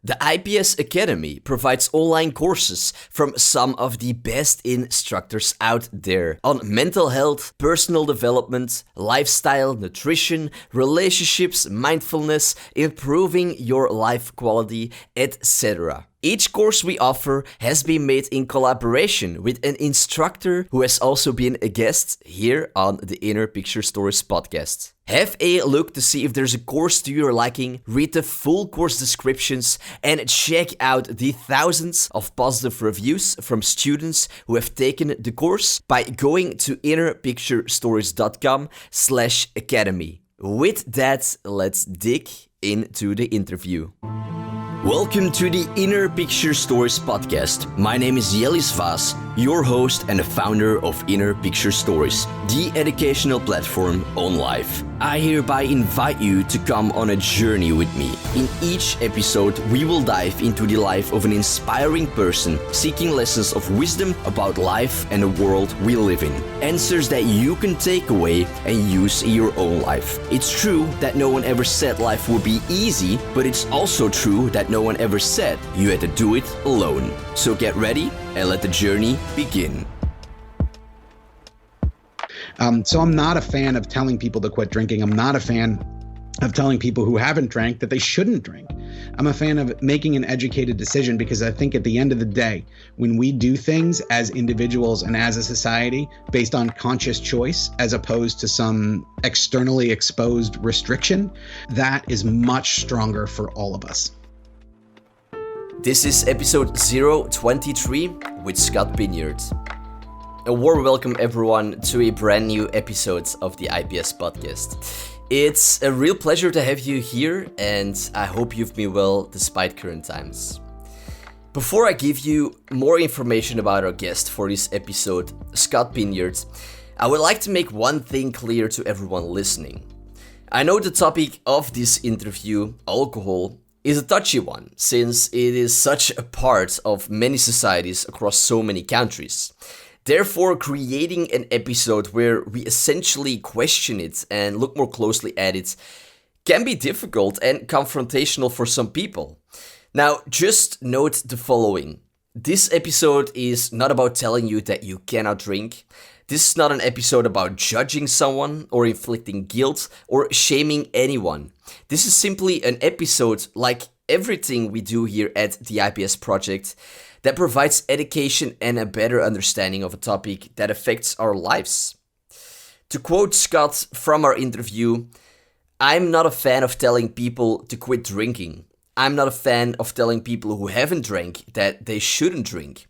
The IPS Academy provides online courses from some of the best instructors out there on mental health, personal development, lifestyle, nutrition, relationships, mindfulness, improving your life quality, etc. Each course we offer has been made in collaboration with an instructor who has also been a guest here on the Inner Picture Stories podcast. Have a look to see if there's a course to your liking, read the full course descriptions, and check out the thousands of positive reviews from students who have taken the course by going to innerpicturestories.com/academy. With that, let's dig into the interview. Welcome to the Inner Picture Stories podcast. My name is Jellis Vaas, your host and the founder of Inner Picture Stories, the educational platform on life. I hereby invite you to come on a journey with me. In each episode, we will dive into the life of an inspiring person seeking lessons of wisdom about life and the world we live in. Answers that you can take away and use in your own life. It's true that no one ever said life would be easy, but it's also true that no one ever said you had to do it alone. So get ready and let the journey begin. So I'm not a fan of telling people to quit drinking. I'm not a fan of telling people who haven't drank that they shouldn't drink. I'm a fan of making an educated decision because I think at the end of the day, when we do things as individuals and as a society based on conscious choice, as opposed to some externally exposed restriction, that is much stronger for all of us. This is episode 023 with Scott Pinyard. A warm welcome everyone to a brand new episode of the IPS podcast. It's a real pleasure to have you here, and I hope you've been well despite current times. Before I give you more information about our guest for this episode, Scott Pinyard, I would like to make one thing clear to everyone listening. I know the topic of this interview, alcohol, is a touchy one, since it is such a part of many societies across so many countries. Therefore, creating an episode where we essentially question it and look more closely at it can be difficult and confrontational for some people. Now, just note the following. This episode is not about telling you that you cannot drink. This is not an episode about judging someone or inflicting guilt or shaming anyone. This is simply an episode, like everything we do here at the IPS Project, that provides education and a better understanding of a topic that affects our lives. To quote Scott from our interview, "I'm not a fan of telling people to quit drinking. I'm not a fan of telling people who haven't drank that they shouldn't drink.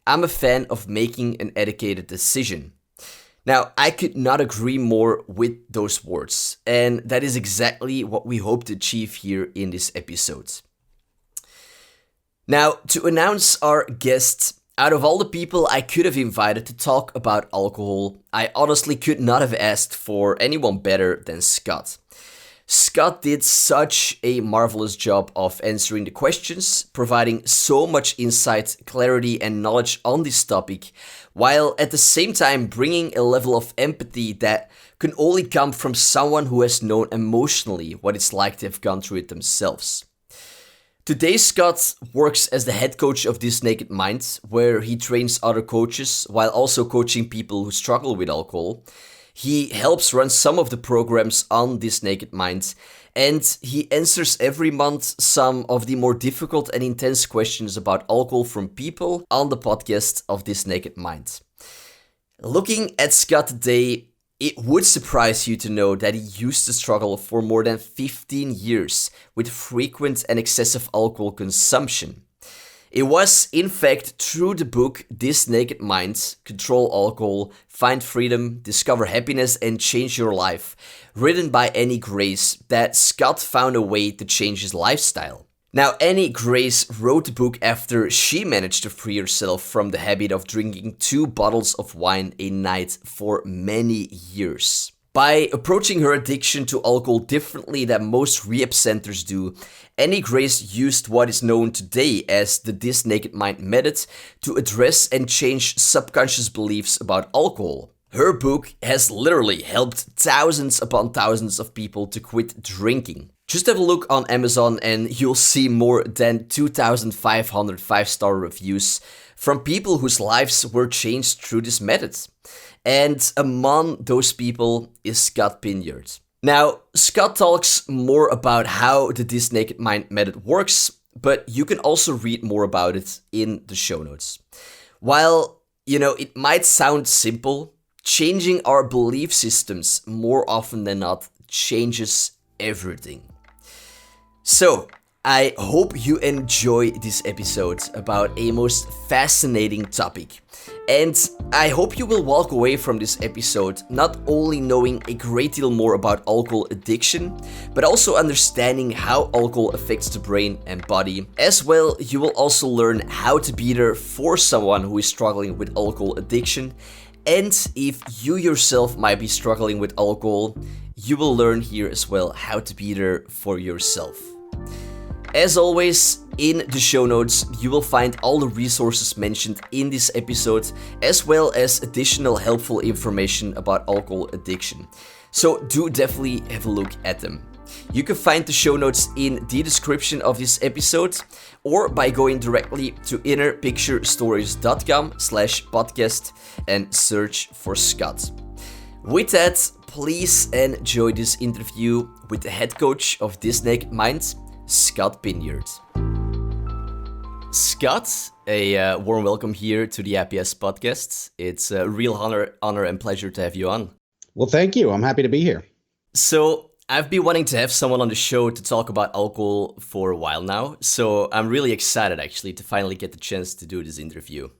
I'm a fan of making an educated decision." Now, I could not agree more with those words, and that is exactly what we hope to achieve here in this episode. Now, to announce our guest, out of all the people I could have invited to talk about alcohol, I honestly could not have asked for anyone better than Scott. Scott did such a marvelous job of answering the questions, providing so much insight, clarity, and knowledge on this topic, while at the same time bringing a level of empathy that can only come from someone who has known emotionally what it's like to have gone through it themselves. Today, Scott works as the head coach of This Naked Mind, where he trains other coaches while also coaching people who struggle with alcohol. He helps run some of the programs on This Naked Mind, and he answers every month some of the more difficult and intense questions about alcohol from people on the podcast of This Naked Mind. Looking at Scott today, it would surprise you to know that he used to struggle for more than 15 years with frequent and excessive alcohol consumption. It was, in fact, through the book This Naked Mind, Control Alcohol, Find Freedom, Discover Happiness and Change Your Life, written by Annie Grace, that Scott found a way to change his lifestyle. Now, Annie Grace wrote the book after she managed to free herself from the habit of drinking 2 bottles of wine a night for many years. By approaching her addiction to alcohol differently than most rehab centers do, Annie Grace used what is known today as the This Naked Mind method to address and change subconscious beliefs about alcohol. Her book has literally helped thousands upon thousands of people to quit drinking. Just have a look on Amazon and you'll see more than 2,500 5-star reviews from people whose lives were changed through this method. And among those people is Scott Pinyard. Now, Scott talks more about how the This Naked Mind method works, but you can also read more about it in the show notes. While, it might sound simple, changing our belief systems more often than not changes everything. So, I hope you enjoy this episode about a most fascinating topic. And I hope you will walk away from this episode not only knowing a great deal more about alcohol addiction, but also understanding how alcohol affects the brain and body. As well, you will also learn how to be there for someone who is struggling with alcohol addiction. And if you yourself might be struggling with alcohol, you will learn here as well how to be there for yourself. As always, in the show notes, you will find all the resources mentioned in this episode, as well as additional helpful information about alcohol addiction. So do definitely have a look at them. You can find the show notes in the description of this episode, or by going directly to innerpicturestories.com/podcast and search for Scott. With that, please enjoy this interview with the head coach of This Naked Mind, Scott Pinyard. Scott, a warm welcome here to the IPS podcast. It's a real honor and pleasure to have you on. Well, thank you. I'm happy to be here. So, I've been wanting to have someone on the show to talk about alcohol for a while now, so I'm really excited actually to finally get the chance to do this interview.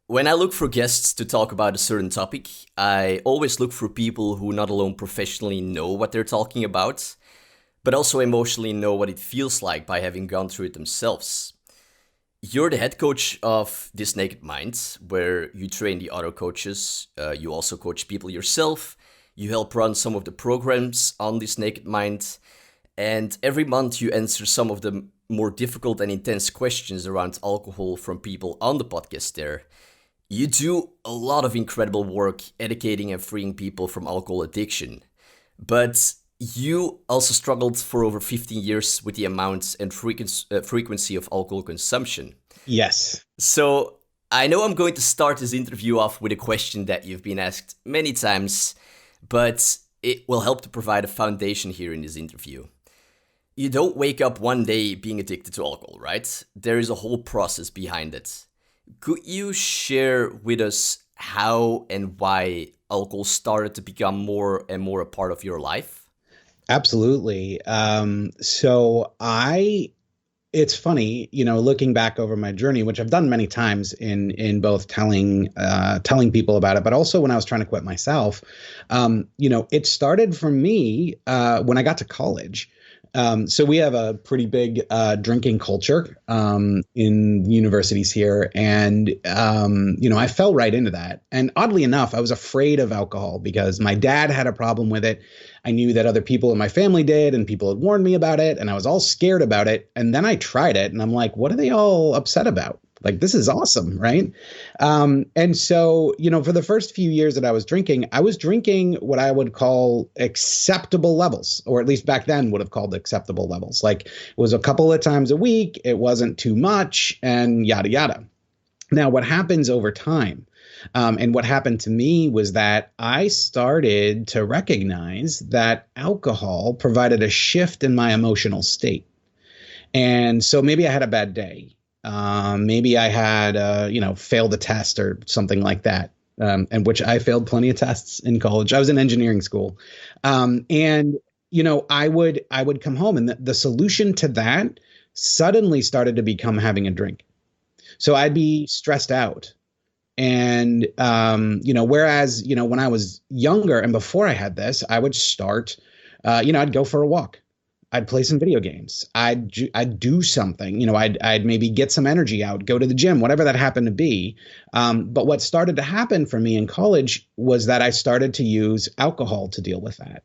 When I look for guests to talk about a certain topic, I always look for people who not alone professionally know what they're talking about, but also emotionally know what it feels like by having gone through it themselves. You're the head coach of This Naked Mind, where you train the other coaches. You also coach people yourself. You help run some of the programs on This Naked Mind. And every month you answer some of the more difficult and intense questions around alcohol from people on the podcast there. You do a lot of incredible work educating and freeing people from alcohol addiction. But you also struggled for over 15 years with the amount and frequency of alcohol consumption. Yes. So I know I'm going to start this interview off with a question that you've been asked many times, but it will help to provide a foundation here in this interview. You don't wake up one day being addicted to alcohol, right? There is a whole process behind it. Could you share with us how and why alcohol started to become more and more a part of your life? Absolutely. It's funny, looking back over my journey, which I've done many times in both telling people about it, but also when I was trying to quit myself. It started for me when I got to college. So we have a pretty big drinking culture in universities here. And, I fell right into that. And oddly enough, I was afraid of alcohol because my dad had a problem with it. I knew that other people in my family did, and people had warned me about it, and I was all scared about it. And then I tried it, and I'm like, what are they all upset about? Like, this is awesome, right? And so, for the first few years that I was drinking what I would call acceptable levels, or at least back then would have called acceptable levels. Like, it was a couple of times a week, it wasn't too much, and yada, yada. Now, what happens over time, and what happened to me was that I started to recognize that alcohol provided a shift in my emotional state. And so maybe I had a bad day. Maybe I had, failed a test or something like that, and which I failed plenty of tests in college. I was in engineering school. I would come home, and the solution to that suddenly started to become having a drink. So I'd be stressed out. And, whereas, when I was younger and before I had this, I would start, I'd go for a walk. I'd play some video games. I'd do something, I'd maybe get some energy out, go to the gym, whatever that happened to be. But what started to happen for me in college was that I started to use alcohol to deal with that.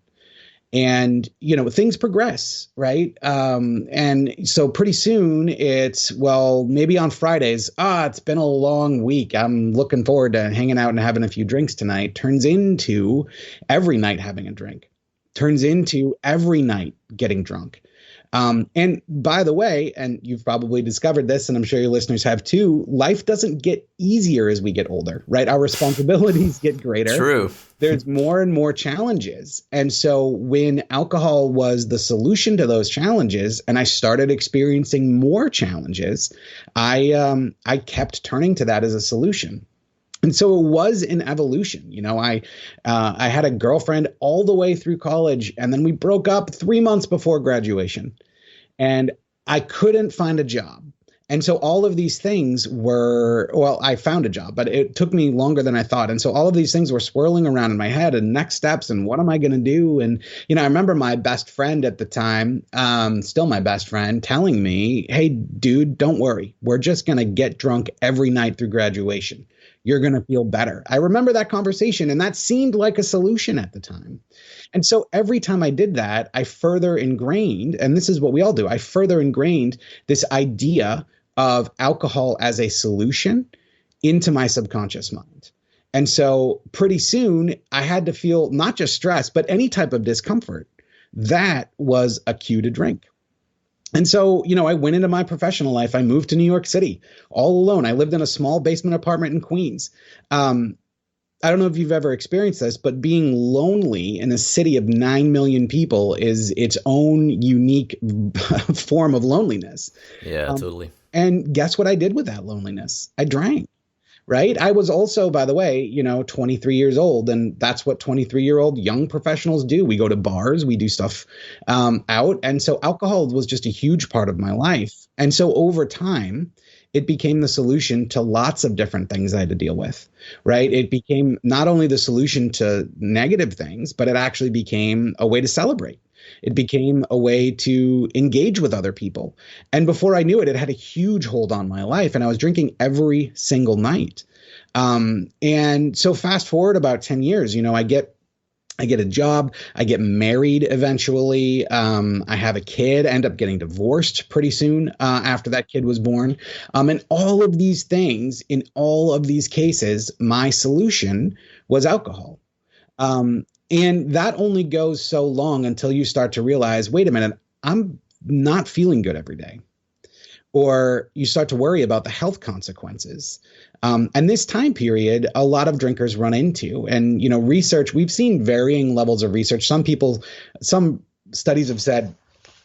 And, things progress, right? And so pretty soon it's, well, maybe on Fridays, it's been a long week. I'm looking forward to hanging out and having a few drinks tonight. Turns into every night having a drink, turns into every night getting drunk. And by the way, and you've probably discovered this, and I'm sure your listeners have too, life doesn't get easier as we get older, right? Our responsibilities get greater. True. There's more and more challenges. And so when alcohol was the solution to those challenges, and I started experiencing more challenges, I kept turning to that as a solution. And so it was an evolution. I had a girlfriend all the way through college, and then we broke up 3 months before graduation, and I couldn't find a job. And so all of these things were, well, I found a job, but it took me longer than I thought. And so all of these things were swirling around in my head, and next steps, and what am I going to do? And, I remember my best friend at the time, still my best friend, telling me, hey, dude, don't worry. We're just going to get drunk every night through graduation. You're going to feel better. I remember that conversation, and that seemed like a solution at the time. And so every time I did that, I further ingrained, and this is what we all do, I further ingrained this idea of alcohol as a solution into my subconscious mind. And so pretty soon I had to feel not just stress, but any type of discomfort. That was a cue to drink. And so, I went into my professional life. I moved to New York City all alone. I lived in a small basement apartment in Queens. I don't know if you've ever experienced this, but being lonely in a city of 9 million people is its own unique form of loneliness. Yeah, totally. And guess what I did with that loneliness? I drank. Right. I was also, by the way, 23 years old, and that's what 23-year-old young professionals do. We go to bars, we do stuff out. And so alcohol was just a huge part of my life. And so over time, it became the solution to lots of different things I had to deal with. Right. It became not only the solution to negative things, but it actually became a way to celebrate. It became a way to engage with other people. And before I knew it, it had a huge hold on my life. And I was drinking every single night. And so fast forward about 10 years, I get a job, I get married eventually. I have a kid, end up getting divorced pretty soon after that kid was born. And all of these things, in all of these cases, my solution was alcohol. And that only goes so long until you start to realize, wait a minute, I'm not feeling good every day. Or you start to worry about the health consequences. And this time period, a lot of drinkers run into. And, research, we've seen varying levels of research. Some studies have said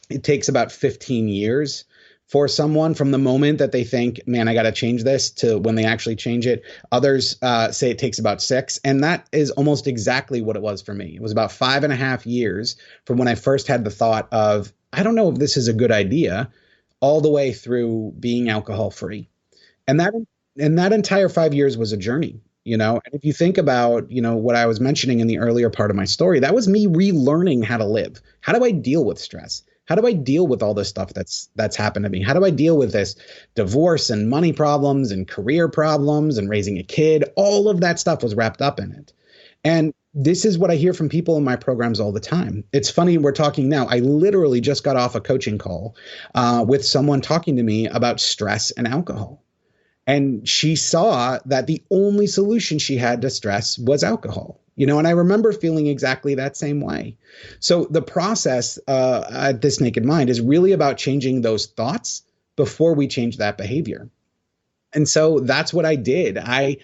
it takes about 15 years for someone from the moment that they think, man, I got to change this, to when they actually change it. Others say it takes about 6. And that is almost exactly what it was for me. It was about 5.5 years from when I first had the thought of, I don't know if this is a good idea, all the way through being alcohol free. And that entire 5 years was a journey. And if you think about, what I was mentioning in the earlier part of my story, that was me relearning how to live. How do I deal with stress? How do I deal with all this stuff that's happened to me? How do I deal with this divorce and money problems and career problems and raising a kid? All of that stuff was wrapped up in it. And this is what I hear from people in my programs all the time. It's funny, we're talking now. I literally just got off a coaching call with someone talking to me about stress and alcohol. And she saw that the only solution she had to stress was alcohol. And I remember feeling exactly that same way. So the process at This Naked Mind is really about changing those thoughts before we change that behavior. And so that's what I did. I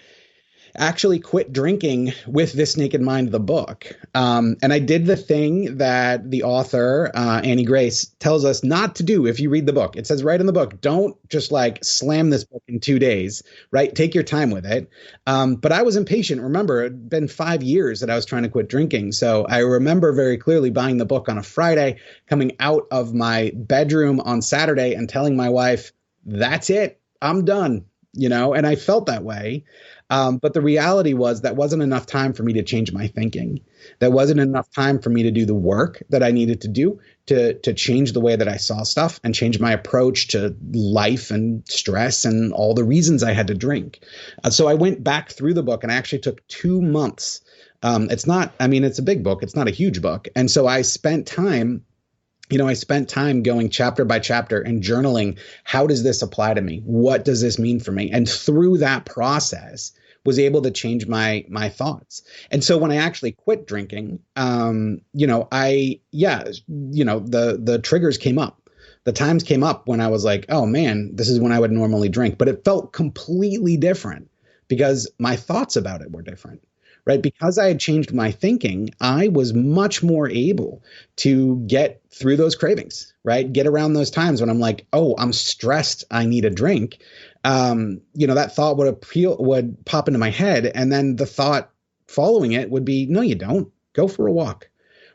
actually quit drinking with This Naked Mind, the book. And I did the thing that the author, Annie Grace, tells us not to do if you read the book. It says right in the book, don't just slam this book in 2 days, right? Take your time with it. But I was impatient. Remember, it'd been 5 years that I was trying to quit drinking. So I remember very clearly buying the book on a Friday, coming out of my bedroom on Saturday and telling my wife, that's it, I'm done, and I felt that way. But the reality was that wasn't enough time for me to change my thinking. That wasn't enough time for me to do the work that I needed to do to change the way that I saw stuff and change my approach to life and stress and all the reasons I had to drink. So I went back through the book, and I actually took 2 months It's not, I mean, it's a big book. It's not a huge book. And so I spent time going chapter by chapter and journaling. How does this apply to me? What does this mean for me? And through that process, was able to change my thoughts. And so when I actually quit drinking, the triggers came up. The times came up when I was like, oh man, this is when I would normally drink, but it felt completely different because my thoughts about it were different. Right. Because I had changed my thinking, I was much more able to get through those cravings, right? Get around those times when I'm like, oh, I'm stressed, I need a drink. That thought would pop into my head. And then the thought following it would be, no, you don't. Go for a walk.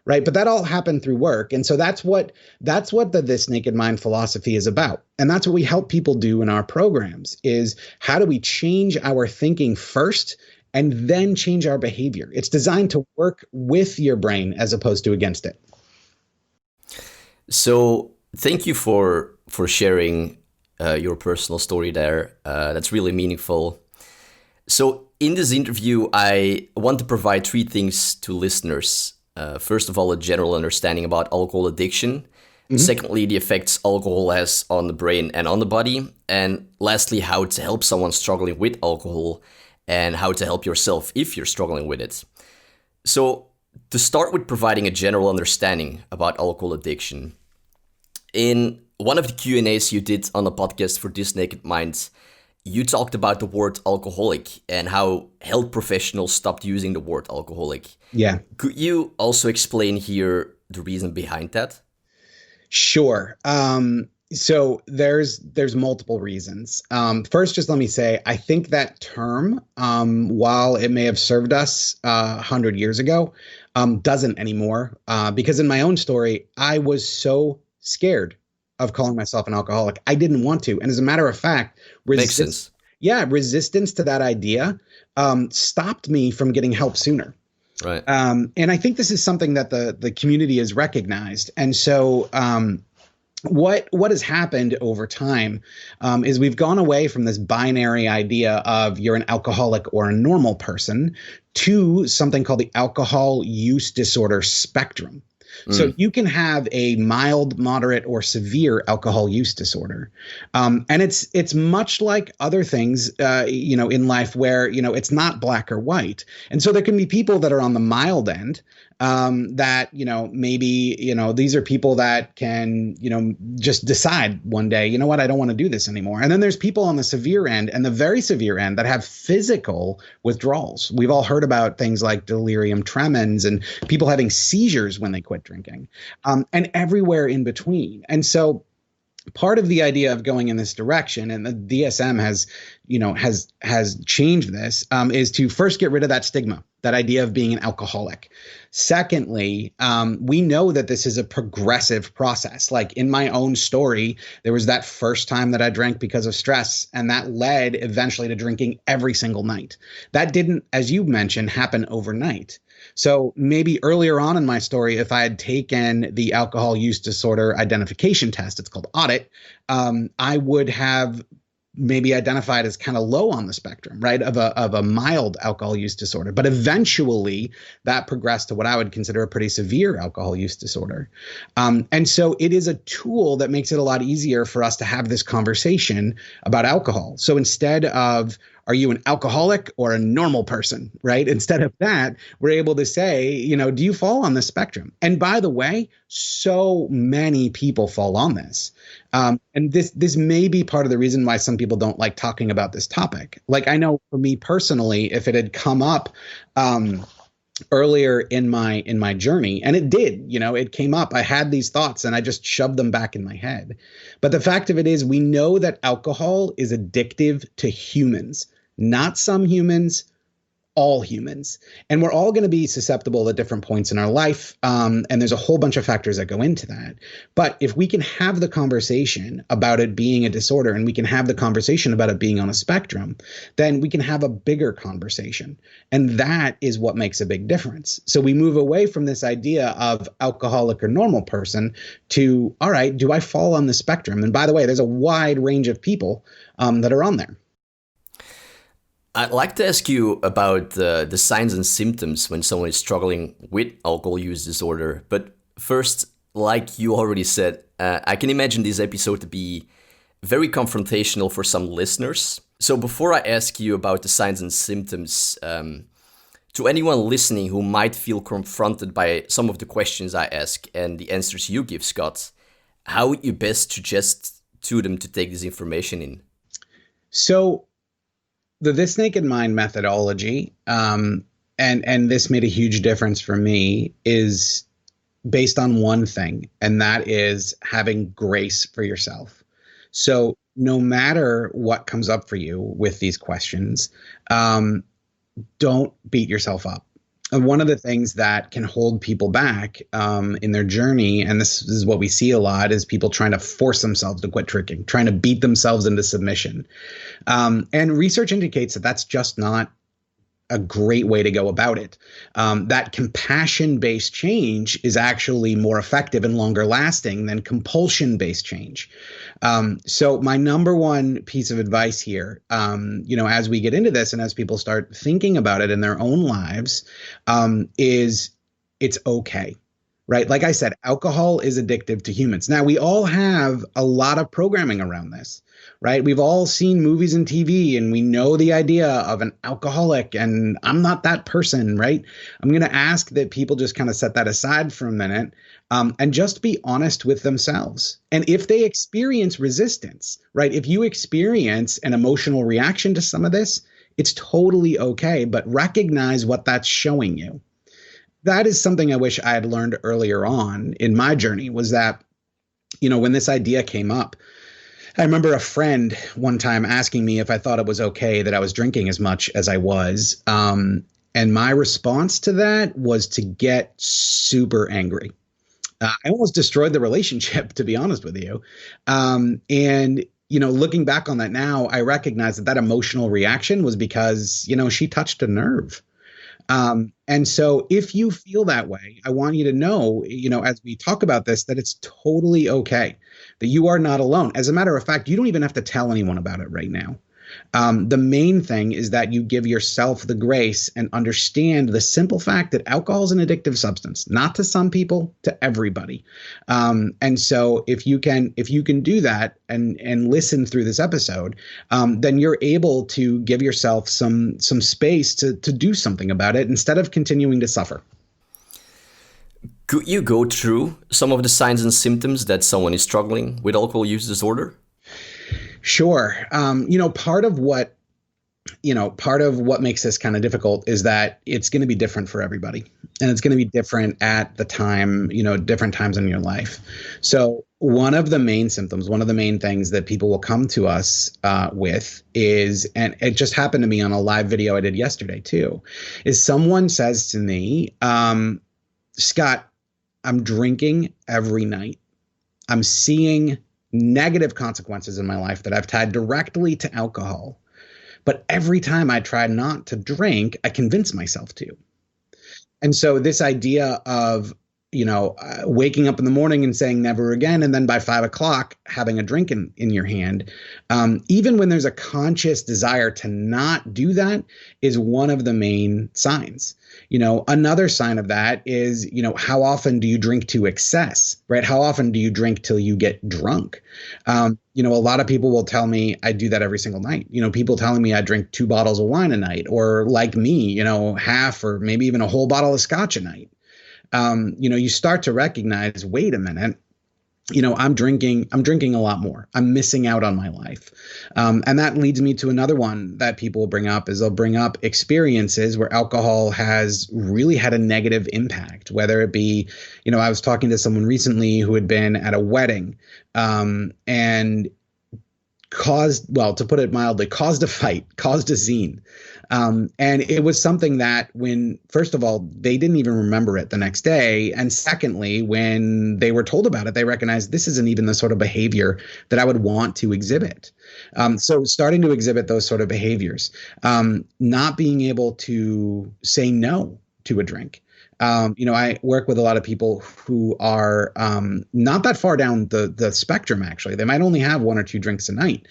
Right. But that all happened through work. And so that's what the This Naked Mind philosophy is about. And that's what we help people do in our programs is how do we change our thinking first and then change our behavior? It's designed to work with your brain as opposed to against it. So thank you for sharing your personal story there. That's really meaningful. So in this interview, I want to provide three things to listeners. First of all, a general understanding about alcohol addiction. Mm-hmm. Secondly, the effects alcohol has on the brain and on the body. And lastly, how to help someone struggling with alcohol and how to help yourself if you're struggling with it. So to start with providing a general understanding about alcohol addiction, in one of the Q&As you did on the podcast for This Naked Mind, you talked about the word alcoholic and how health professionals stopped using the word alcoholic. Yeah. Could you also explain here the reason behind that? Sure. So there's multiple reasons. First, just let me say, I think that term, while it may have served us 100 years ago, doesn't anymore. Because in my own story, I was so scared of calling myself an alcoholic. I didn't want to. And as a matter of fact, resistance to that idea stopped me from getting help sooner. Right. And I think this is something that the community has recognized. And so what has happened over time is we've gone away from this binary idea of you're an alcoholic or a normal person to something called the alcohol use disorder spectrum. So you can have a mild, moderate, or severe alcohol use disorder. And it's much like other things, in life where, it's not black or white. And so there can be people that are on the mild end that, maybe, these are people that can, just decide one day, you know what, I don't want to do this anymore. And then there's people on the severe end and the very severe end that have physical withdrawals. We've all heard about things like delirium tremens and people having seizures when they quit drinking, and everywhere in between. And so part of the idea of going in this direction, and the DSM has changed this, is to first get rid of that stigma, that idea of being an alcoholic. Secondly, we know that this is a progressive process. Like in my own story, there was that first time that I drank because of stress, and that led eventually to drinking every single night. That didn't, as you mentioned, happen overnight. So maybe earlier on in my story, if I had taken the alcohol use disorder identification test, it's called audit, I would have maybe identified as kind of low on the spectrum, right, of a mild alcohol use disorder. But eventually that progressed to what I would consider a pretty severe alcohol use disorder. And so it is a tool that makes it a lot easier for us to have this conversation about alcohol. So instead of, are you an alcoholic or a normal person, right? Instead of that, we're able to say, do you fall on the spectrum? And by the way, so many people fall on this. And this may be part of the reason why some people don't like talking about this topic. Like I know for me personally, if it had come up earlier in my journey, and it did, it came up, I had these thoughts and I just shoved them back in my head. But the fact of it is, we know that alcohol is addictive to humans, not some humans, all humans. And we're all going to be susceptible at different points in our life. And there's a whole bunch of factors that go into that. But if we can have the conversation about it being a disorder, and we can have the conversation about it being on a spectrum, then we can have a bigger conversation. And that is what makes a big difference. So we move away from this idea of alcoholic or normal person to, all right, do I fall on the spectrum? And by the way, there's a wide range of people that are on there. I'd like to ask you about the signs and symptoms when someone is struggling with alcohol use disorder. But first, like you already said, I can imagine this episode to be very confrontational for some listeners. So before I ask you about the signs and symptoms, to anyone listening who might feel confronted by some of the questions I ask and the answers you give, Scott, how would you best suggest to them to take this information in? So the This Naked Mind methodology, and this made a huge difference for me, is based on one thing, and that is having grace for yourself. So no matter what comes up for you with these questions, don't beat yourself up. And one of the things that can hold people back in their journey, and this is what we see a lot, is people trying to force themselves to quit drinking, trying to beat themselves into submission. And research indicates that that's just not a great way to go about it. That compassion-based change is actually more effective and longer lasting than compulsion-based change. So my number one piece of advice here, as we get into this and as people start thinking about it in their own lives, is it's okay. Right. Like I said, alcohol is addictive to humans. Now, we all have a lot of programming around this, right? We've all seen movies and TV, and we know the idea of an alcoholic, and I'm not that person, right? I'm going to ask that people just kind of set that aside for a minute, and just be honest with themselves. And if they experience resistance, right? If you experience an emotional reaction to some of this, it's totally okay, but recognize what that's showing you. That is something I wish I had learned earlier on in my journey, was that, when this idea came up, I remember a friend one time asking me if I thought it was okay that I was drinking as much as I was. And my response to that was to get super angry. I almost destroyed the relationship, to be honest with you. Looking back on that now, I recognize that emotional reaction was because, she touched a nerve. And so if you feel that way, I want you to know, as we talk about this, that it's totally okay, that you are not alone. As a matter of fact, you don't even have to tell anyone about it right now. The main thing is that you give yourself the grace and understand the simple fact that alcohol is an addictive substance, not to some people, to everybody. And so if you can do that and listen through this episode, then you're able to give yourself some space to do something about it instead of continuing to suffer. Could you go through some of the signs and symptoms that someone is struggling with alcohol use disorder? Sure. Part of what makes this kind of difficult is that it's going to be different for everybody, and it's going to be different at the time, different times in your life. So one of the main symptoms, one of the main things that people will come to us with is, and it just happened to me on a live video I did yesterday too, is someone says to me, Scott, I'm drinking every night. I'm seeing negative consequences in my life that I've tied directly to alcohol. But every time I try not to drink, I convince myself to. And so this idea of, waking up in the morning and saying never again, and then by 5 o'clock having a drink in your hand, even when there's a conscious desire to not do that, is one of the main signs. Another sign of that is, how often do you drink to excess, right? How often do you drink till you get drunk? A lot of people will tell me I do that every single night. People telling me I drink 2 bottles of wine a night, or like me, half or maybe even a whole bottle of scotch a night. You start to recognize, wait a minute, I'm drinking a lot more. I'm missing out on my life. And that leads me to another one that people will bring up, is they'll bring up experiences where alcohol has really had a negative impact, whether it be, I was talking to someone recently who had been at a wedding, and to put it mildly, caused a fight, caused a scene. And it was something that first of all, they didn't even remember it the next day. And secondly, when they were told about it, they recognized this isn't even the sort of behavior that I would want to exhibit. So starting to exhibit those sort of behaviors, not being able to say no to a drink. I work with a lot of people who are not that far down the spectrum, actually. They might only have 1 or 2 drinks a night.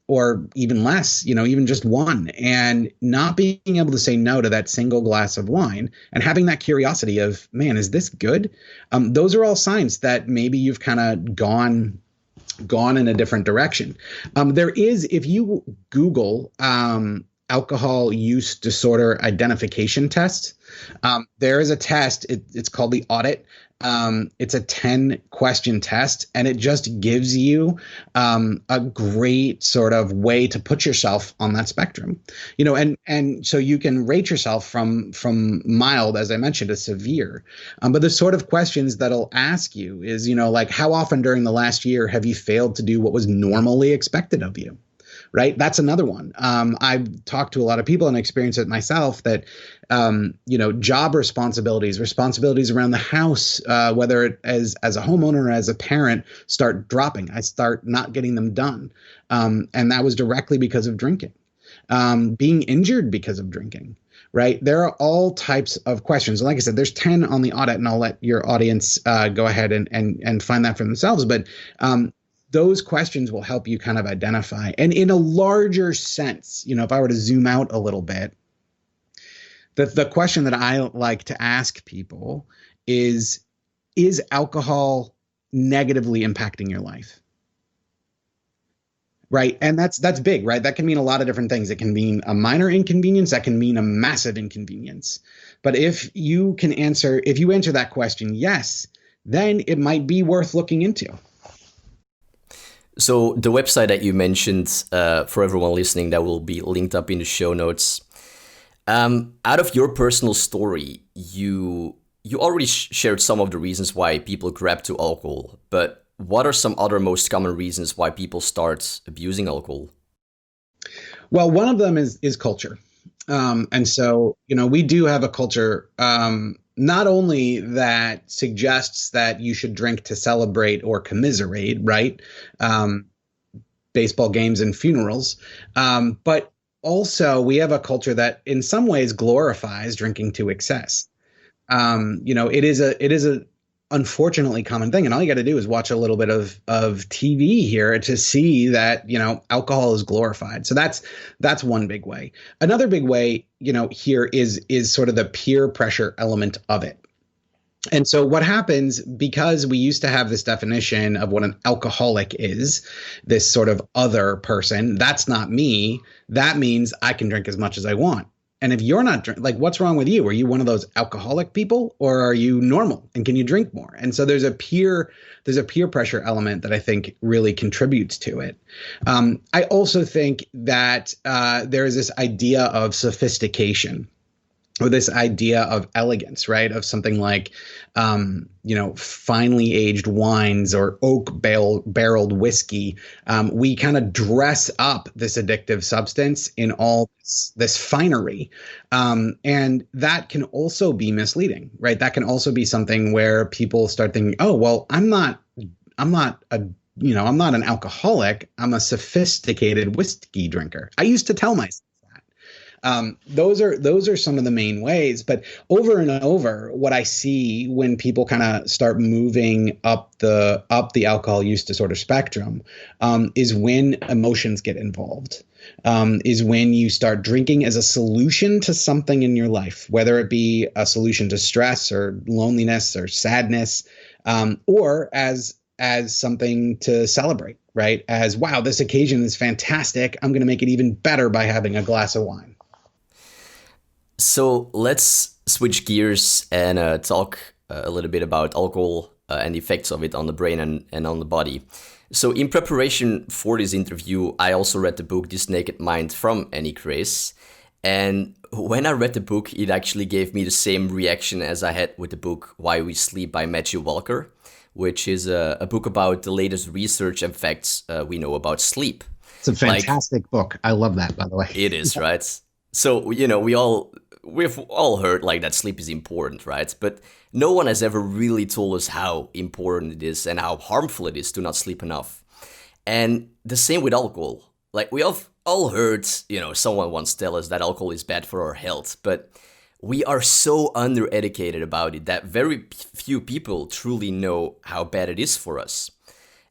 or even less, even just one, and not being able to say no to that single glass of wine and having that curiosity of, man, is this good? Those are all signs that maybe you've kind of gone in a different direction. There is, if you Google alcohol use disorder identification test, there is a test. It's called the audit. It's a 10-question test, and it just gives you a great sort of way to put yourself on that spectrum, and so you can rate yourself from mild, as I mentioned, to severe. But the sort of questions that'll ask you is, like, how often during the last year have you failed to do what was normally expected of you? Right. That's another one. I've talked to a lot of people and experienced it myself that, job responsibilities around the house, whether it as a homeowner or as a parent, start dropping. I start not getting them done. And that was directly because of drinking, being injured because of drinking. Right. There are all types of questions. Like I said, there's 10 on the audit, and I'll let your audience go ahead and find that for themselves. But those questions will help you kind of identify. And in a larger sense, if I were to zoom out a little bit, the question that I like to ask people is alcohol negatively impacting your life? Right. And that's big, right? That can mean a lot of different things. It can mean a minor inconvenience. That can mean a massive inconvenience. But if you answer that question, yes, then it might be worth looking into. So the website that you mentioned, for everyone listening, that will be linked up in the show notes. Out of your personal story, you already shared some of the reasons why people grab to alcohol, but what are some other most common reasons why people start abusing alcohol? Well, one of them is culture. And so, we do have a culture, not only that suggests that you should drink to celebrate or commiserate, right? Baseball games and funerals. But also we have a culture that in some ways glorifies drinking to excess. It is a unfortunately common thing. And all you got to do is watch a little bit of TV here to see that, alcohol is glorified. So that's one big way. Another big way, here is sort of the peer pressure element of it. And so what happens, because we used to have this definition of what an alcoholic is, this sort of other person, that's not me. That means I can drink as much as I want. And if you're not like, what's wrong with you? Are you one of those alcoholic people, or are you normal and can you drink more? And so there's a peer pressure element that I think really contributes to it. I also think that there is this idea of sophistication, or this idea of elegance, right? Of something like, finely aged wines or oak barreled whiskey. We kind of dress up this addictive substance in all this finery. And that can also be misleading, right? That can also be something where people start thinking, oh, well, I'm not an alcoholic. I'm a sophisticated whiskey drinker. I used to tell myself. Those are some of the main ways, but over and over, what I see when people kind of start moving up the alcohol use disorder spectrum, is when emotions get involved, is when you start drinking as a solution to something in your life, whether it be a solution to stress or loneliness or sadness, or as something to celebrate, right? As, wow, this occasion is fantastic. I'm going to make it even better by having a glass of wine. So let's switch gears and talk a little bit about alcohol and the effects of it on the brain and on the body. So in preparation for this interview, I also read the book This Naked Mind from Annie Grace. And when I read the book, it actually gave me the same reaction as I had with the book Why We Sleep by Matthew Walker, which is a book about the latest research and facts we know about sleep. It's a fantastic book. I love that, by the way. It is, right? So, we've all heard like that sleep is important, right? But no one has ever really told us how important it is and how harmful it is to not sleep enough. And the same with alcohol. Like, we have all heard, someone once tell us that alcohol is bad for our health, but we are so undereducated about it that very few people truly know how bad it is for us.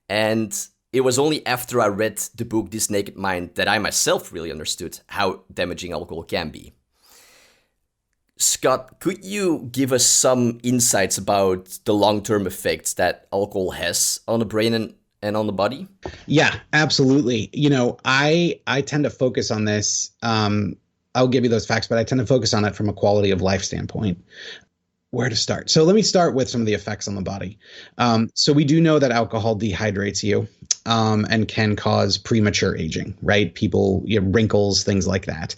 And it was only after I read the book This Naked Mind that I myself really understood how damaging alcohol can be. Scott, could you give us some insights about the long-term effects that alcohol has on the brain and on the body? Yeah, absolutely. I tend to focus on this. I'll give you those facts, but I tend to focus on it from a quality of life standpoint. Where to start? So let me start with some of the effects on the body. So we do know that alcohol dehydrates you and can cause premature aging, right? People, wrinkles, things like that.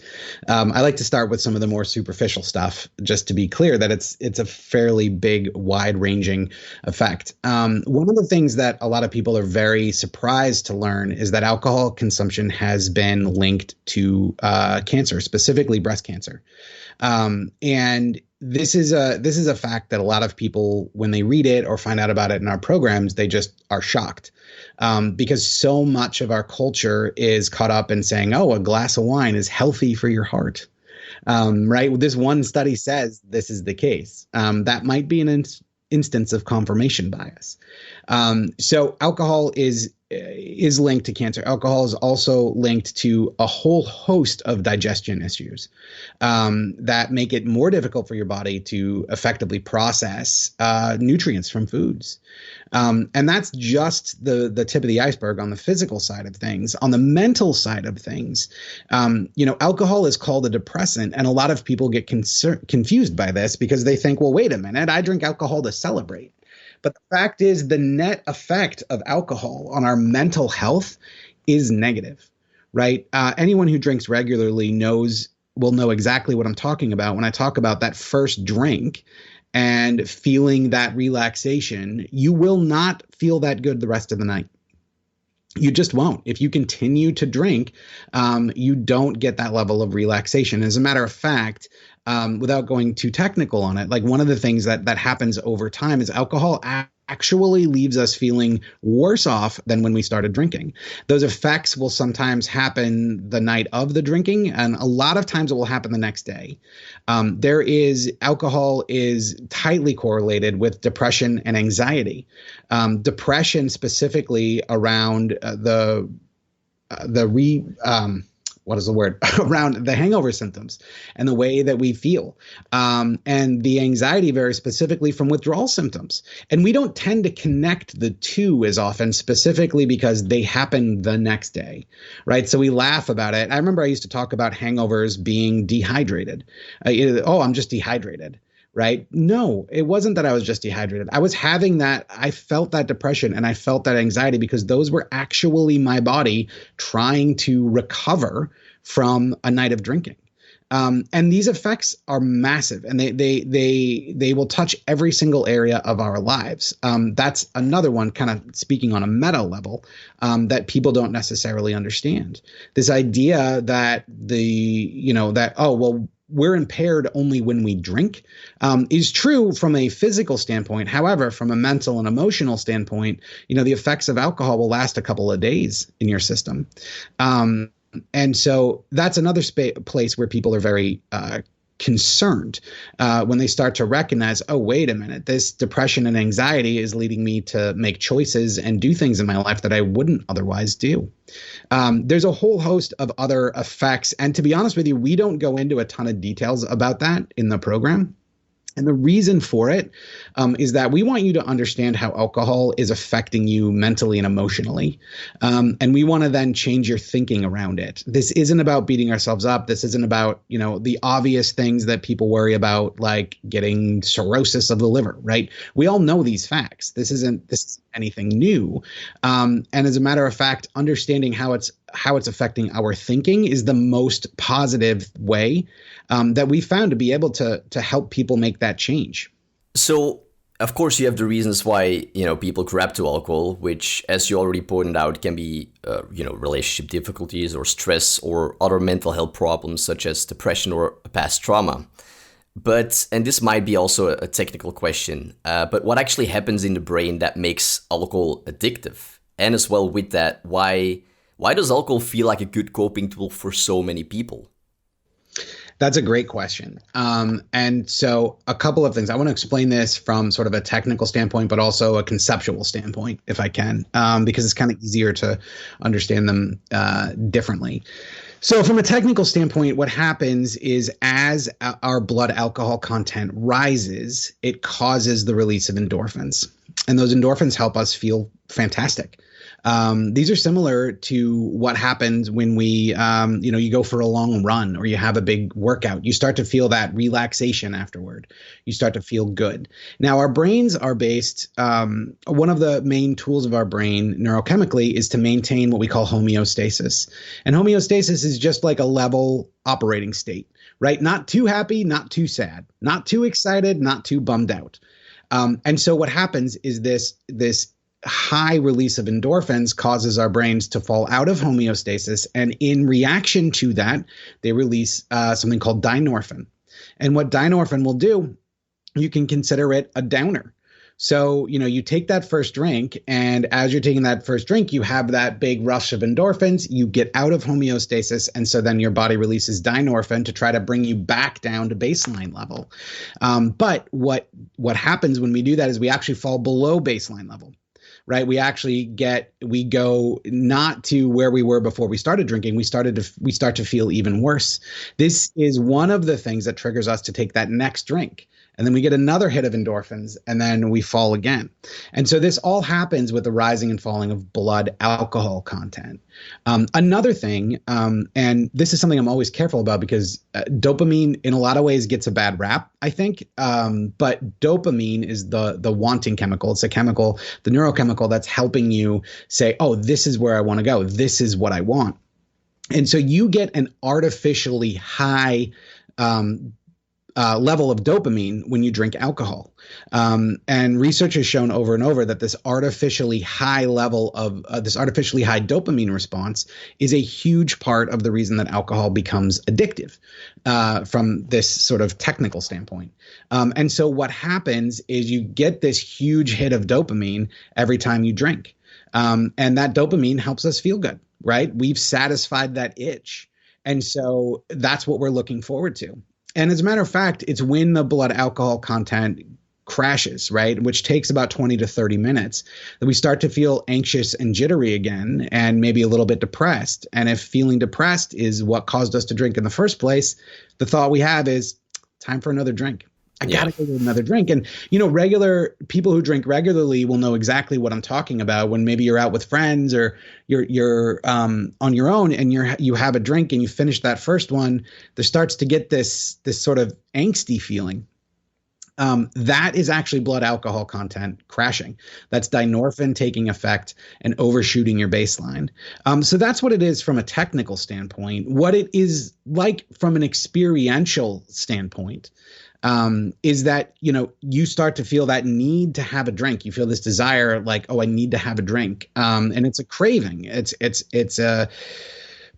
I like to start with some of the more superficial stuff, just to be clear that it's a fairly big, wide-ranging effect. One of the things that a lot of people are very surprised to learn is that alcohol consumption has been linked to cancer, specifically breast cancer. And this is a fact that a lot of people, when they read it or find out about it in our programs, they just are shocked, because so much of our culture is caught up in saying, "Oh, a glass of wine is healthy for your heart." Right? This one study says this is the case. That might be an instance of confirmation bias. So alcohol is linked to cancer. Alcohol is also linked to a whole host of digestion issues that make it more difficult for your body to effectively process nutrients from foods. And that's just the tip of the iceberg on the physical side of things. On the mental side of things, alcohol is called a depressant, and a lot of people get confused by this because they think, well, wait a minute, I drink alcohol to celebrate. But the fact is, the net effect of alcohol on our mental health is negative, right? Anyone who drinks regularly will know exactly what I'm talking about when I talk about that first drink and feeling that relaxation. You will not feel that good the rest of the night. You just won't. If you continue to drink, you don't get that level of relaxation. As a matter of fact, without going too technical on it, like one of the things that happens over time is alcohol actually leaves us feeling worse off than when we started drinking. Those effects will sometimes happen the night of the drinking, and a lot of times it will happen the next day. Alcohol is tightly correlated with depression and anxiety. Depression specifically around around the hangover symptoms and the way that we feel, and the anxiety very specifically from withdrawal symptoms. And we don't tend to connect the two as often, specifically because they happen the next day, right? So we laugh about it. I remember I used to talk about hangovers being dehydrated. I'm just dehydrated. Right? No, it wasn't that I was just dehydrated. I was having that. I felt that depression and I felt that anxiety because those were actually my body trying to recover from a night of drinking. And these effects are massive, and they will touch every single area of our lives. That's another one, kind of speaking on a meta level, that people don't necessarily understand. This idea that we're impaired only when we drink is true from a physical standpoint. However, from a mental and emotional standpoint, the effects of alcohol will last a couple of days in your system. And so that's another place where people are very concerned when they start to recognize, oh, wait a minute, this depression and anxiety is leading me to make choices and do things in my life that I wouldn't otherwise do. There's a whole host of other effects. And to be honest with you, we don't go into a ton of details about that in the program. And the reason for it is that we want you to understand how alcohol is affecting you mentally and emotionally. And we want to then change your thinking around it. This isn't about beating ourselves up. This isn't about, the obvious things that people worry about, like getting cirrhosis of the liver, right? We all know these facts. This isn't anything new. And as a matter of fact, understanding how it's affecting our thinking is the most positive way that we found to be able to help people make that change. So, of course, you have the reasons why, people grab to alcohol, which, as you already pointed out, can be, relationship difficulties or stress or other mental health problems such as depression or past trauma. And this might be also a technical question, but what actually happens in the brain that makes alcohol addictive? And as well with that, why does alcohol feel like a good coping tool for so many people? That's a great question. And so a couple of things. I want to explain this from sort of a technical standpoint, but also a conceptual standpoint, if I can, because it's kind of easier to understand them differently. So from a technical standpoint, what happens is as our blood alcohol content rises, it causes the release of endorphins. And those endorphins help us feel fantastic. These are similar to what happens when we, you go for a long run or you have a big workout. You start to feel that relaxation afterward. You start to feel good. Now, our brains are based, one of the main tools of our brain neurochemically is to maintain what we call homeostasis. And homeostasis is just like a level operating state, right? Not too happy, not too sad, not too excited, not too bummed out. And so what happens is this high release of endorphins causes our brains to fall out of homeostasis. And in reaction to that, they release something called dynorphin. And what dynorphin will do, you can consider it a downer. So, you take that first drink, and as you're taking that first drink, you have that big rush of endorphins, you get out of homeostasis, and so then your body releases dynorphin to try to bring you back down to baseline level. But what happens when we do that is we actually fall below baseline level. Right. We go not to where we were before we started drinking. We start to feel even worse. This is one of the things that triggers us to take that next drink. And then we get another hit of endorphins, and then we fall again. And so this all happens with the rising and falling of blood alcohol content. Another thing, and this is something I'm always careful about because dopamine in a lot of ways gets a bad rap, I think. But dopamine is the wanting chemical. It's a chemical, the neurochemical that's helping you say, oh, this is where I want to go. This is what I want. And so you get an artificially high level of dopamine when you drink alcohol. And research has shown over and over that this artificially high level of this artificially high dopamine response is a huge part of the reason that alcohol becomes addictive from this sort of technical standpoint. And so what happens is you get this huge hit of dopamine every time you drink. And that dopamine helps us feel good, right? We've satisfied that itch. And so that's what we're looking forward to. And as a matter of fact, it's when the blood alcohol content crashes, right, which takes about 20 to 30 minutes, that we start to feel anxious and jittery again and maybe a little bit depressed. And if feeling depressed is what caused us to drink in the first place, the thought we have is time for another drink. I got to go get another drink. And, regular people who drink regularly will know exactly what I'm talking about when maybe you're out with friends or you're on your own and you have a drink and you finish that first one. There starts to get this sort of angsty feeling. That is actually blood alcohol content crashing. That's dynorphin taking effect and overshooting your baseline. So that's what it is from a technical standpoint. What it is like from an experiential standpoint is that, you start to feel that need to have a drink. You feel this desire like, oh, I need to have a drink. And it's a craving. It's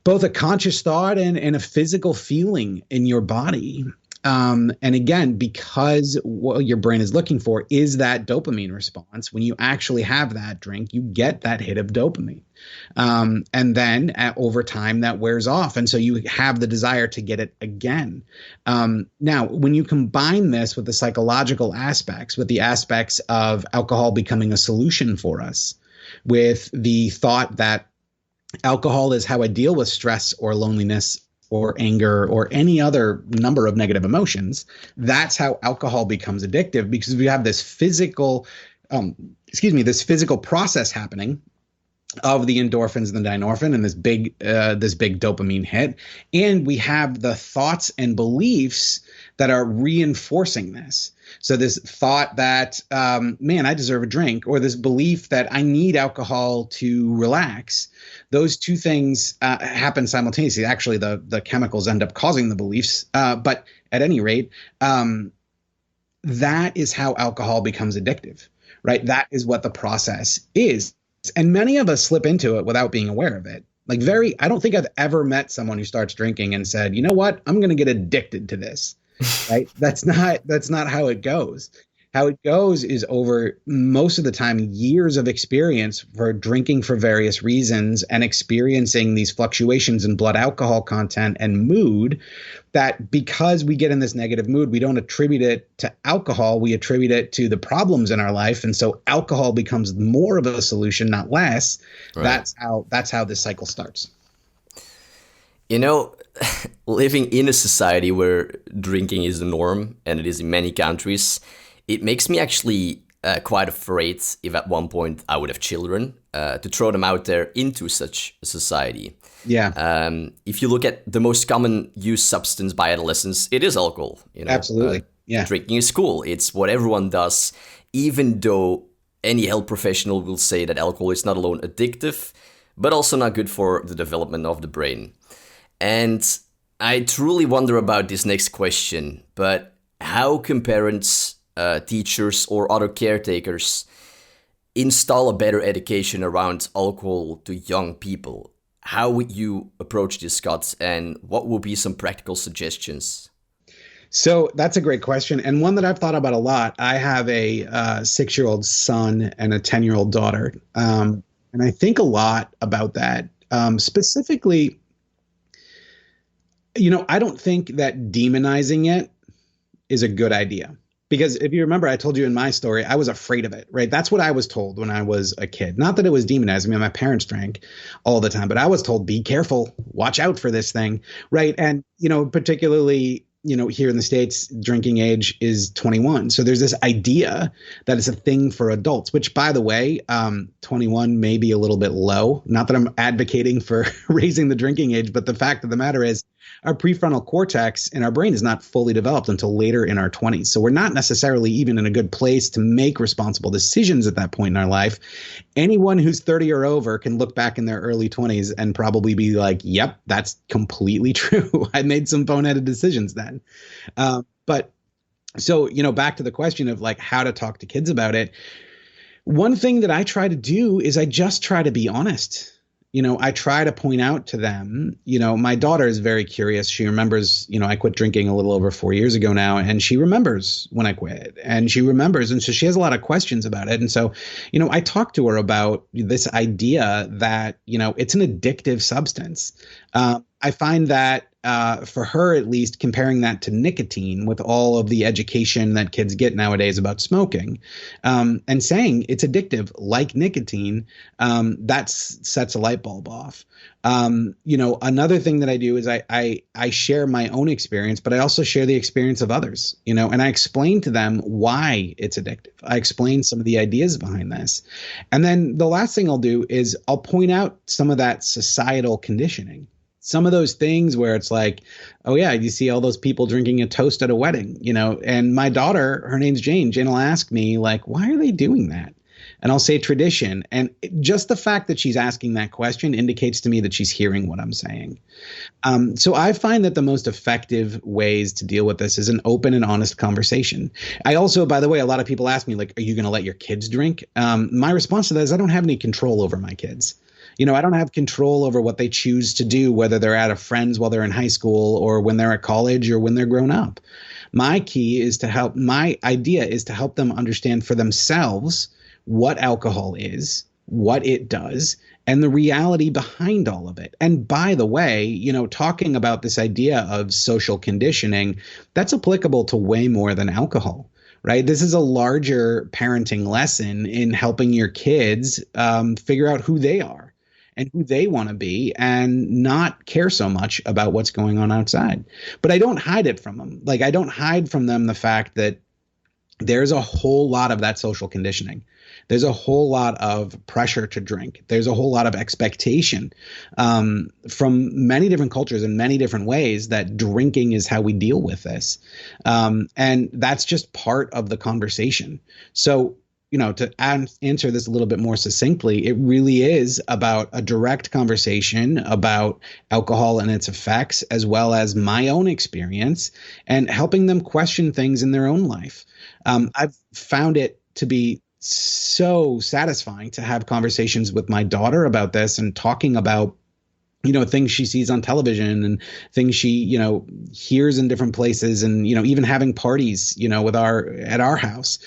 both a conscious thought and a physical feeling in your body. And again, because what your brain is looking for is that dopamine response. When you actually have that drink, you get that hit of dopamine. And then over time that wears off. And so you have the desire to get it again. Now, when you combine this with the psychological aspects, with the aspects of alcohol becoming a solution for us, with the thought that alcohol is how I deal with stress or loneliness or anger or any other number of negative emotions, that's how alcohol becomes addictive, because we have this physical, this physical process happening of the endorphins and the dynorphin and this big dopamine hit. And we have the thoughts and beliefs that are reinforcing this. So this thought that, man, I deserve a drink, or this belief that I need alcohol to relax. Those two things happen simultaneously. Actually, the chemicals end up causing the beliefs. But at any rate, that is how alcohol becomes addictive, right? That is what the process is. And many of us slip into it without being aware of it. I don't think I've ever met someone who starts drinking and said, you know what, I'm going to get addicted to this. Right? That's not how it goes. How it goes is over most of the time years of experience for drinking for various reasons and experiencing these fluctuations in blood alcohol content and mood, that because we get in this negative mood, we don't attribute it to alcohol, we attribute it to the problems in our life. And so alcohol becomes more of a solution, not less. Right. That's how this cycle starts. You know, living in a society where drinking is the norm, and it is in many countries, it makes me actually quite afraid if at one point I would have children, to throw them out there into such a society. Yeah. If you look at the most common used substance by adolescents, it is alcohol. You know, Absolutely. Yeah. Drinking is cool. It's what everyone does, even though any health professional will say that alcohol is not alone addictive, but also not good for the development of the brain. And I truly wonder about this next question, but how can parents, teachers, or other caretakers install a better education around alcohol to young people? How would you approach this, Scott, and what would be some practical suggestions? So that's a great question, and one that I've thought about a lot. I have a 6-year-old son and a 10-year-old daughter, and I think a lot about that. Specifically, I don't think that demonizing it is a good idea. Because if you remember, I told you in my story, I was afraid of it, right? That's what I was told when I was a kid. Not that it was demonized. I mean, my parents drank all the time, but I was told, be careful, watch out for this thing, right? And, particularly, here in the States, drinking age is 21. So there's this idea that it's a thing for adults, which, by the way, 21 may be a little bit low. Not that I'm advocating for raising the drinking age, but the fact of the matter is our prefrontal cortex in our brain is not fully developed until later in our 20s. So we're not necessarily even in a good place to make responsible decisions at that point in our life. Anyone who's 30 or over can look back in their early 20s and probably be like, yep, that's completely true. I made some boneheaded decisions then. But so, back to the question of like how to talk to kids about it. One thing that I try to do is I just try to be honest. I try to point out to them, my daughter is very curious. She remembers, I quit drinking a little over 4 years ago now, and she remembers when I quit, and she remembers. And so she has a lot of questions about it. And so, I talk to her about this idea that, it's an addictive substance. I find that for her, at least, comparing that to nicotine with all of the education that kids get nowadays about smoking, and saying it's addictive like nicotine, that sets a light bulb off. Another thing that I do is I share my own experience, but I also share the experience of others, and I explain to them why it's addictive. I explain some of the ideas behind this. And then the last thing I'll do is I'll point out some of that societal conditioning. Some of those things where it's like, oh, yeah, you see all those people drinking a toast at a wedding, and my daughter, her name's Jane. Jane will ask me, like, why are they doing that? And I'll say tradition. And just the fact that she's asking that question indicates to me that she's hearing what I'm saying. So I find that the most effective ways to deal with this is an open and honest conversation. I also, by the way, a lot of people ask me, like, are you going to let your kids drink? My response to that is I don't have any control over my kids. I don't have control over what they choose to do, whether they're at a friend's while they're in high school or when they're at college or when they're grown up. My idea is to help them understand for themselves what alcohol is, what it does, and the reality behind all of it. And by the way, talking about this idea of social conditioning, that's applicable to way more than alcohol. Right. This is a larger parenting lesson in helping your kids figure out who they are and who they want to be and not care so much about what's going on outside. But I don't hide it from them. Like, I don't hide from them the fact that there's a whole lot of that social conditioning. There's a whole lot of pressure to drink. There's a whole lot of expectation from many different cultures in many different ways that drinking is how we deal with this. And that's just part of the conversation. So, to answer this a little bit more succinctly, it really is about a direct conversation about alcohol and its effects, as well as my own experience and helping them question things in their own life. I've found it to be so satisfying to have conversations with my daughter about this and talking about things she sees on television and things she, hears in different places, and, even having parties, at our house,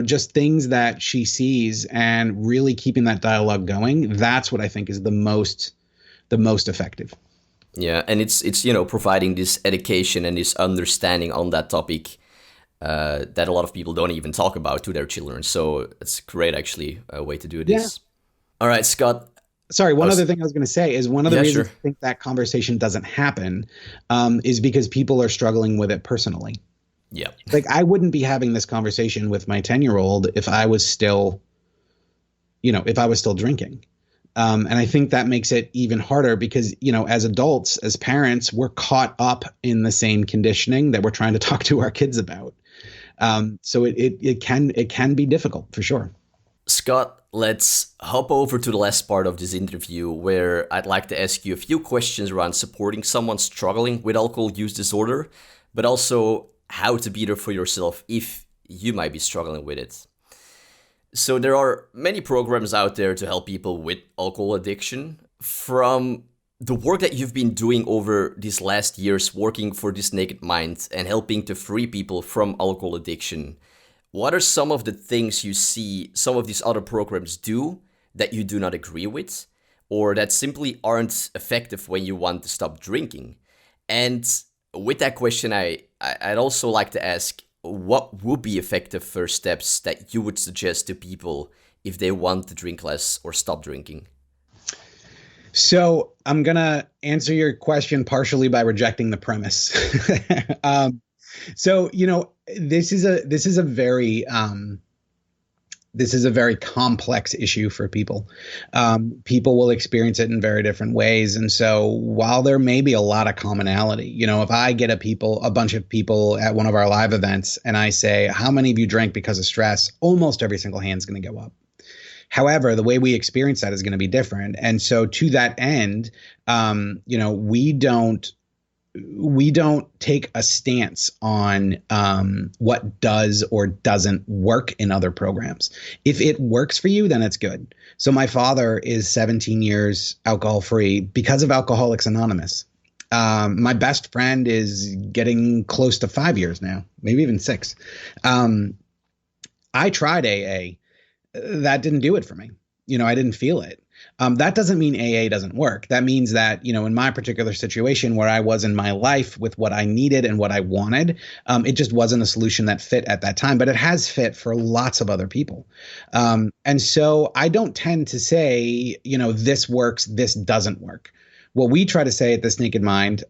just things that she sees, and really keeping that dialogue going. That's what I think is the most effective. Yeah, and it's providing this education and this understanding on that topic that a lot of people don't even talk about to their children. So it's great, actually, a way to do this. Yeah. All right, Scott. Sorry, one other thing I was going to say is one of the reasons I think that conversation doesn't happen is because people are struggling with it personally. Yeah. Like, I wouldn't be having this conversation with my 10-year-old if I was still, drinking. And I think that makes it even harder because, as adults, as parents, we're caught up in the same conditioning that we're trying to talk to our kids about. So it can be difficult, for sure. Scott, let's hop over to the last part of this interview, where I'd like to ask you a few questions around supporting someone struggling with alcohol use disorder, but also how to be there for yourself if you might be struggling with it. So there are many programs out there to help people with alcohol addiction. From the work that you've been doing over these last years, working for This Naked Mind and helping to free people from alcohol addiction, what are some of the things you see some of these other programs do that you do not agree with, or that simply aren't effective when you want to stop drinking? And with that question, I'd also like to ask, what would be effective first steps that you would suggest to people if they want to drink less or stop drinking? So I'm going to answer your question partially by rejecting the premise. So, this is a very complex issue for people. People will experience it in very different ways. And so while there may be a lot of commonality, if I get a bunch of people at one of our live events and I say, how many of you drank because of stress? Almost every single hand is going to go up. However, the way we experience that is going to be different. And so to that end, we don't take a stance on what does or doesn't work in other programs. If it works for you, then it's good. So my father is 17 years alcohol-free because of Alcoholics Anonymous. My best friend is getting close to 5 years now, maybe even 6. I tried AA. That didn't do it for me. I didn't feel it. That doesn't mean AA doesn't work. That means that, in my particular situation where I was in my life with what I needed and what I wanted, it just wasn't a solution that fit at that time, but it has fit for lots of other people. And so I don't tend to say, this works, this doesn't work. What we try to say at This Naked Mind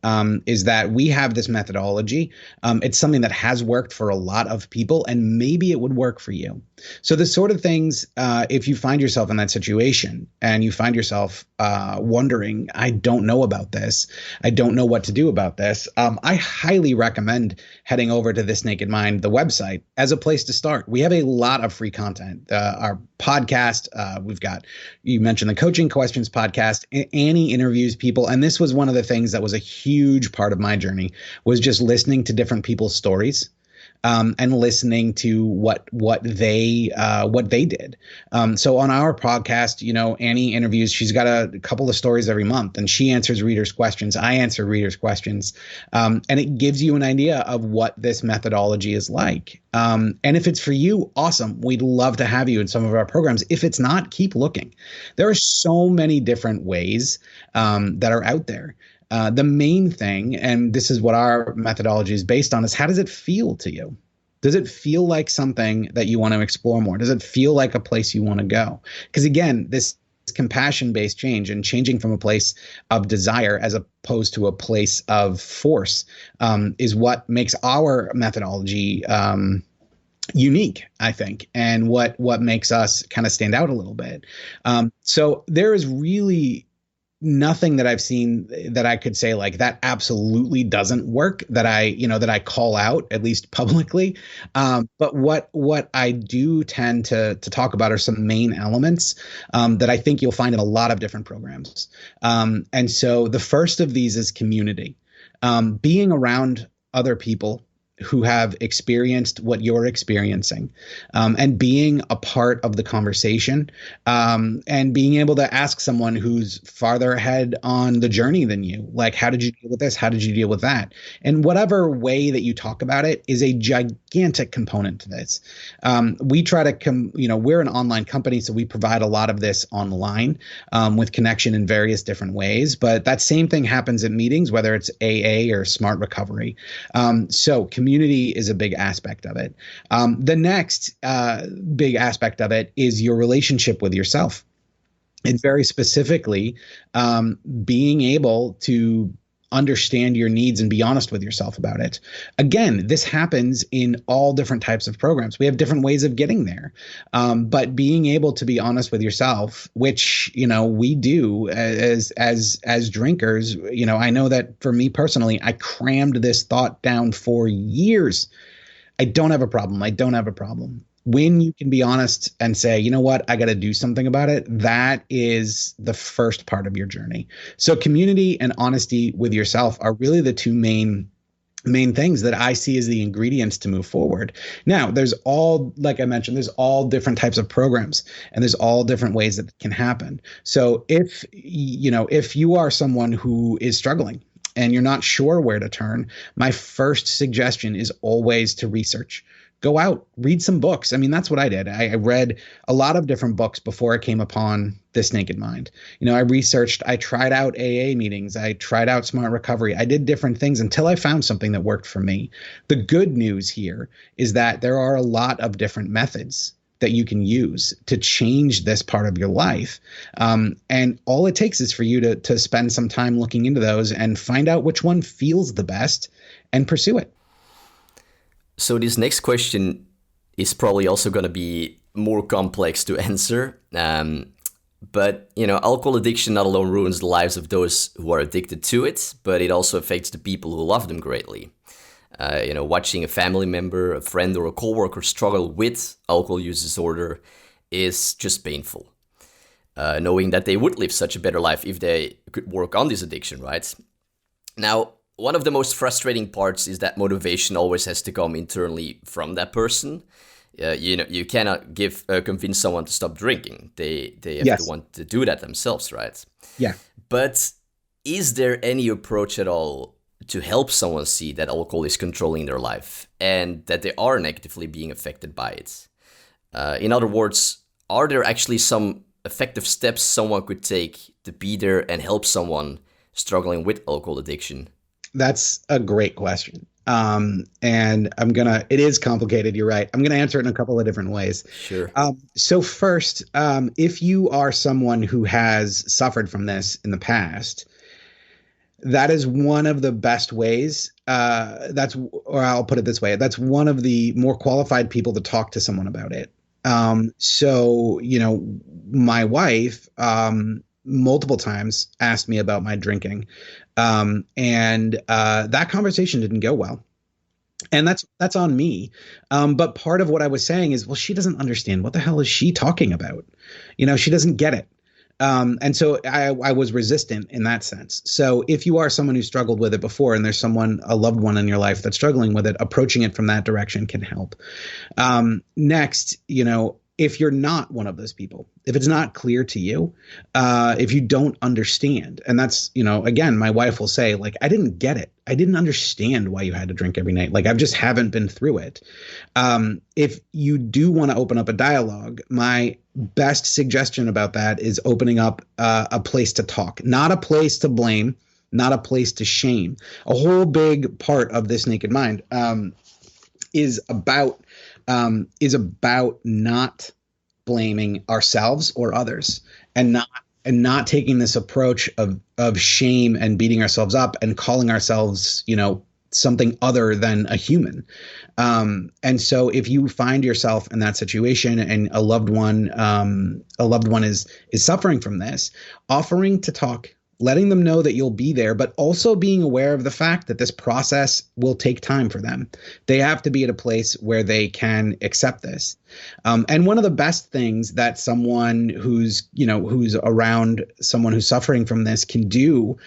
is that we have this methodology. It's something that has worked for a lot of people, and maybe it would work for you. So the sort of things, if you find yourself in that situation and you find yourself wondering, I don't know about this, I don't know what to do about this, I highly recommend heading over to This Naked Mind, the website, as a place to start. We have a lot of free content. Our podcast, we've got, you mentioned the Coaching Questions podcast, Annie interviews people. And this was one of the things that was a huge part of my journey, was just listening to different people's stories. And listening to what they did. So on our podcast, Annie interviews. She's got a couple of stories every month, and she answers readers' questions. I answer readers' questions, and it gives you an idea of what this methodology is like. And if it's for you, awesome. We'd love to have you in some of our programs. If it's not, keep looking. There are so many different ways that are out there. The main thing, and this is what our methodology is based on, is how does it feel to you? Does it feel like something that you want to explore more? Does it feel like a place you want to go? Because again, this compassion-based change and changing from a place of desire as opposed to a place of force is what makes our methodology unique, I think, and what makes us kind of stand out a little bit. So there is really nothing that I've seen that I could say like that absolutely doesn't work, that I call out, at least publicly. But what I do tend to talk about are some main elements that I think you'll find in a lot of different programs. And so the first of these is community. Being around other people who have experienced what you're experiencing, and being a part of the conversation, and being able to ask someone who's farther ahead on the journey than you, like, how did you deal with this? How did you deal with that? And whatever way that you talk about it is a gigantic component to this. We try to we're an online company, so we provide a lot of this online, with connection in various different ways. But that same thing happens at meetings, whether it's AA or Smart Recovery. So community is a big aspect of it. The next big aspect of it is your relationship with yourself. And very specifically, being able to understand your needs and be honest with yourself about it. Again, this happens in all different types of programs. We have different ways of getting there. But being able to be honest with yourself, which, we do as drinkers, I know that for me personally, I crammed this thought down for years. I don't have a problem. I don't have a problem. When you can be honest and say, you know what, I got to do something about it, that is the first part of your journey. So community and honesty with yourself are really the two main things that I see as the ingredients to move forward. Now, like I mentioned, there's all different types of programs, and there's all different ways that can happen. So if you are someone who is struggling and you're not sure where to turn, my first suggestion is always to research. Go out, read some books. I mean, that's what I did. I read a lot of different books before I came upon This Naked Mind. I researched, I tried out AA meetings. I tried out Smart Recovery. I did different things until I found something that worked for me. The good news here is that there are a lot of different methods that you can use to change this part of your life. And all it takes is for you to spend some time looking into those and find out which one feels the best and pursue it. So this next question is probably also going to be more complex to answer. But, alcohol addiction not alone ruins the lives of those who are addicted to it, but it also affects the people who love them greatly. Watching a family member, a friend, or a coworker struggle with alcohol use disorder is just painful. Knowing that they would live such a better life if they could work on this addiction, right? Now, one of the most frustrating parts is that motivation always has to come internally from that person. You cannot convince someone to stop drinking. They have to want to do that themselves, right? Yeah. But is there any approach at all to help someone see that alcohol is controlling their life and that they are negatively being affected by it? In other words, are there actually some effective steps someone could take to be there and help someone struggling with alcohol addiction? That's a great question. And it is complicated. You're right. I'm going to answer it in a couple of different ways. Sure. So first, if you are someone who has suffered from this in the past, that is one of the best ways. Or I'll put it this way. That's one of the more qualified people to talk to someone about it. So, my wife, multiple times asked me about my drinking. And that conversation didn't go well. And that's on me. But part of what I was saying is, well, she doesn't understand. What the hell is she talking about? She doesn't get it. And so I was resistant in that sense. So if you are someone who struggled with it before and there's a loved one in your life that's struggling with it, approaching it from that direction can help. Next, if you're not one of those people, if it's not clear to you, if you don't understand, and that's, again, my wife will say, like, I didn't get it. I didn't understand why you had to drink every night. Like, I just haven't been through it. If you do want to open up a dialogue, my best suggestion about that is opening up a place to talk, not a place to blame, not a place to shame. A whole big part of This Naked Mind is about not blaming ourselves or others, and not taking this approach of shame and beating ourselves up and calling ourselves, something other than a human. And so if you find yourself in that situation and a loved one is suffering from this, offering to talk, letting them know that you'll be there, but also being aware of the fact that this process will take time for them. They have to be at a place where they can accept this. And one of the best things that someone who's around someone who's suffering from this can do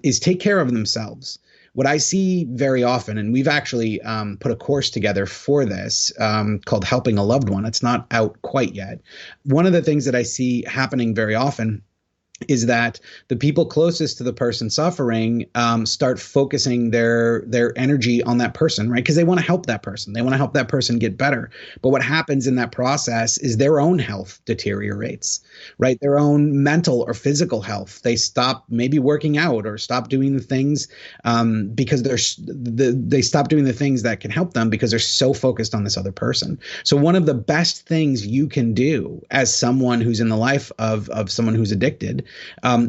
is take care of themselves. what I see very often, and we've actually put a course together for this called Helping a Loved One. It's not out quite yet. One of the things that I see happening very often is that the people closest to the person suffering start focusing their energy on that person, right? Because they want to help that person. They want to help that person get better. But what happens in that process is their own health deteriorates, right? Their own mental or physical health. They stop maybe working out or stop doing the things because they stop doing the things that can help them because they're so focused on this other person. So one of the best things you can do as someone who's in the life of someone who's addicted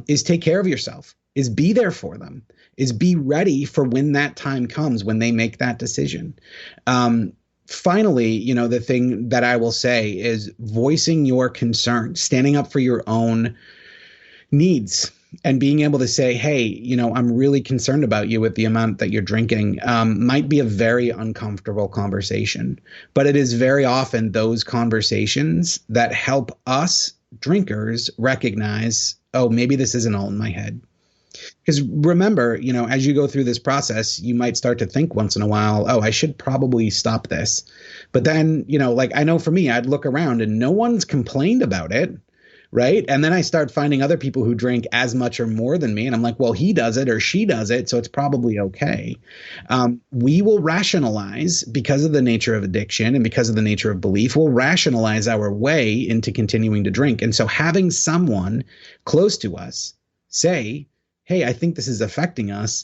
is take care of yourself, is be there for them, is be ready for when that time comes, when they make that decision. Finally, the thing that I will say is voicing your concern, standing up for your own needs and being able to say, hey, I'm really concerned about you with the amount that you're drinking, might be a very uncomfortable conversation. But it is very often those conversations that help us drinkers recognize, oh, maybe this isn't all in my head. Because remember, as you go through this process, you might start to think once in a while, oh, I should probably stop this. But then, like I know for me, I'd look around and no one's complained about it. Right. And then I start finding other people who drink as much or more than me. And I'm like, well, he does it or she does it, so it's probably okay. We will rationalize because of the nature of addiction and because of the nature of belief, we'll rationalize our way into continuing to drink. And so having someone close to us say, hey, I think this is affecting us,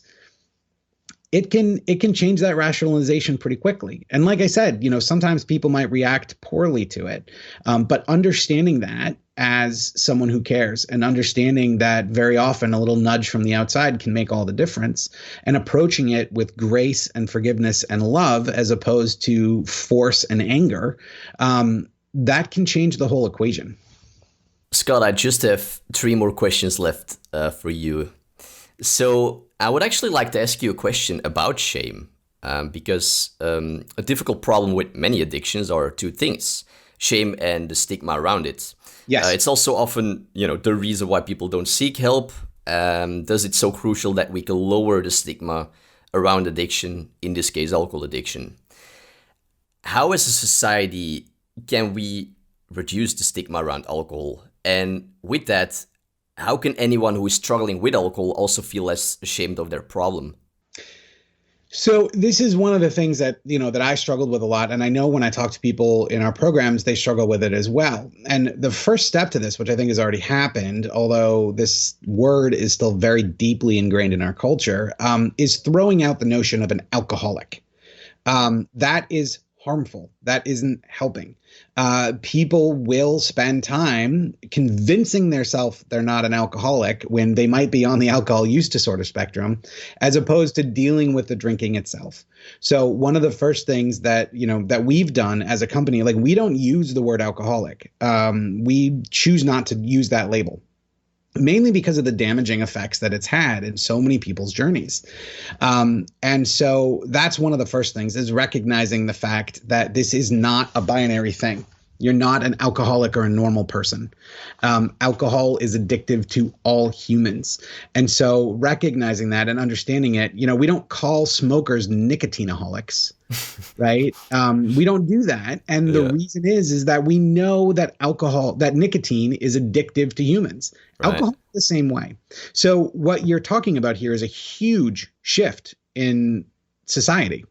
it can change that rationalization pretty quickly. And like I said, sometimes people might react poorly to it. But understanding that as someone who cares and understanding that very often a little nudge from the outside can make all the difference, and approaching it with grace and forgiveness and love as opposed to force and anger, that can change the whole equation. Scott, I just have 3 more questions left for you. So I would actually like to ask you a question about shame, because a difficult problem with many addictions are 2 things: shame and the stigma around it. Yes. It's also often, the reason why people don't seek help. Thus, it's so crucial that we can lower the stigma around addiction, in this case, alcohol addiction. How, as a society, can we reduce the stigma around alcohol? And with that, how can anyone who is struggling with alcohol also feel less ashamed of their problem? So this is one of the things that, that I struggled with a lot. And I know when I talk to people in our programs, they struggle with it as well. And the first step to this, which I think has already happened, although this word is still very deeply ingrained in our culture, is throwing out the notion of an alcoholic. That is harmful. That isn't helping. People will spend time convincing themselves they're not an alcoholic when they might be on the alcohol use disorder spectrum, as opposed to dealing with the drinking itself. So one of the first things that, that we've done as a company, like we don't use the word alcoholic. We choose not to use that label, mainly because of the damaging effects that it's had in so many people's journeys. And so that's one of the first things, is recognizing the fact that this is not a binary thing. You're not an alcoholic or a normal person. Alcohol is addictive to all humans. And so recognizing that and understanding it, we don't call smokers nicotineaholics, right? We don't do that. And the reason is that we know that that nicotine is addictive to humans. Right. Alcohol is the same way. So what you're talking about here is a huge shift in society.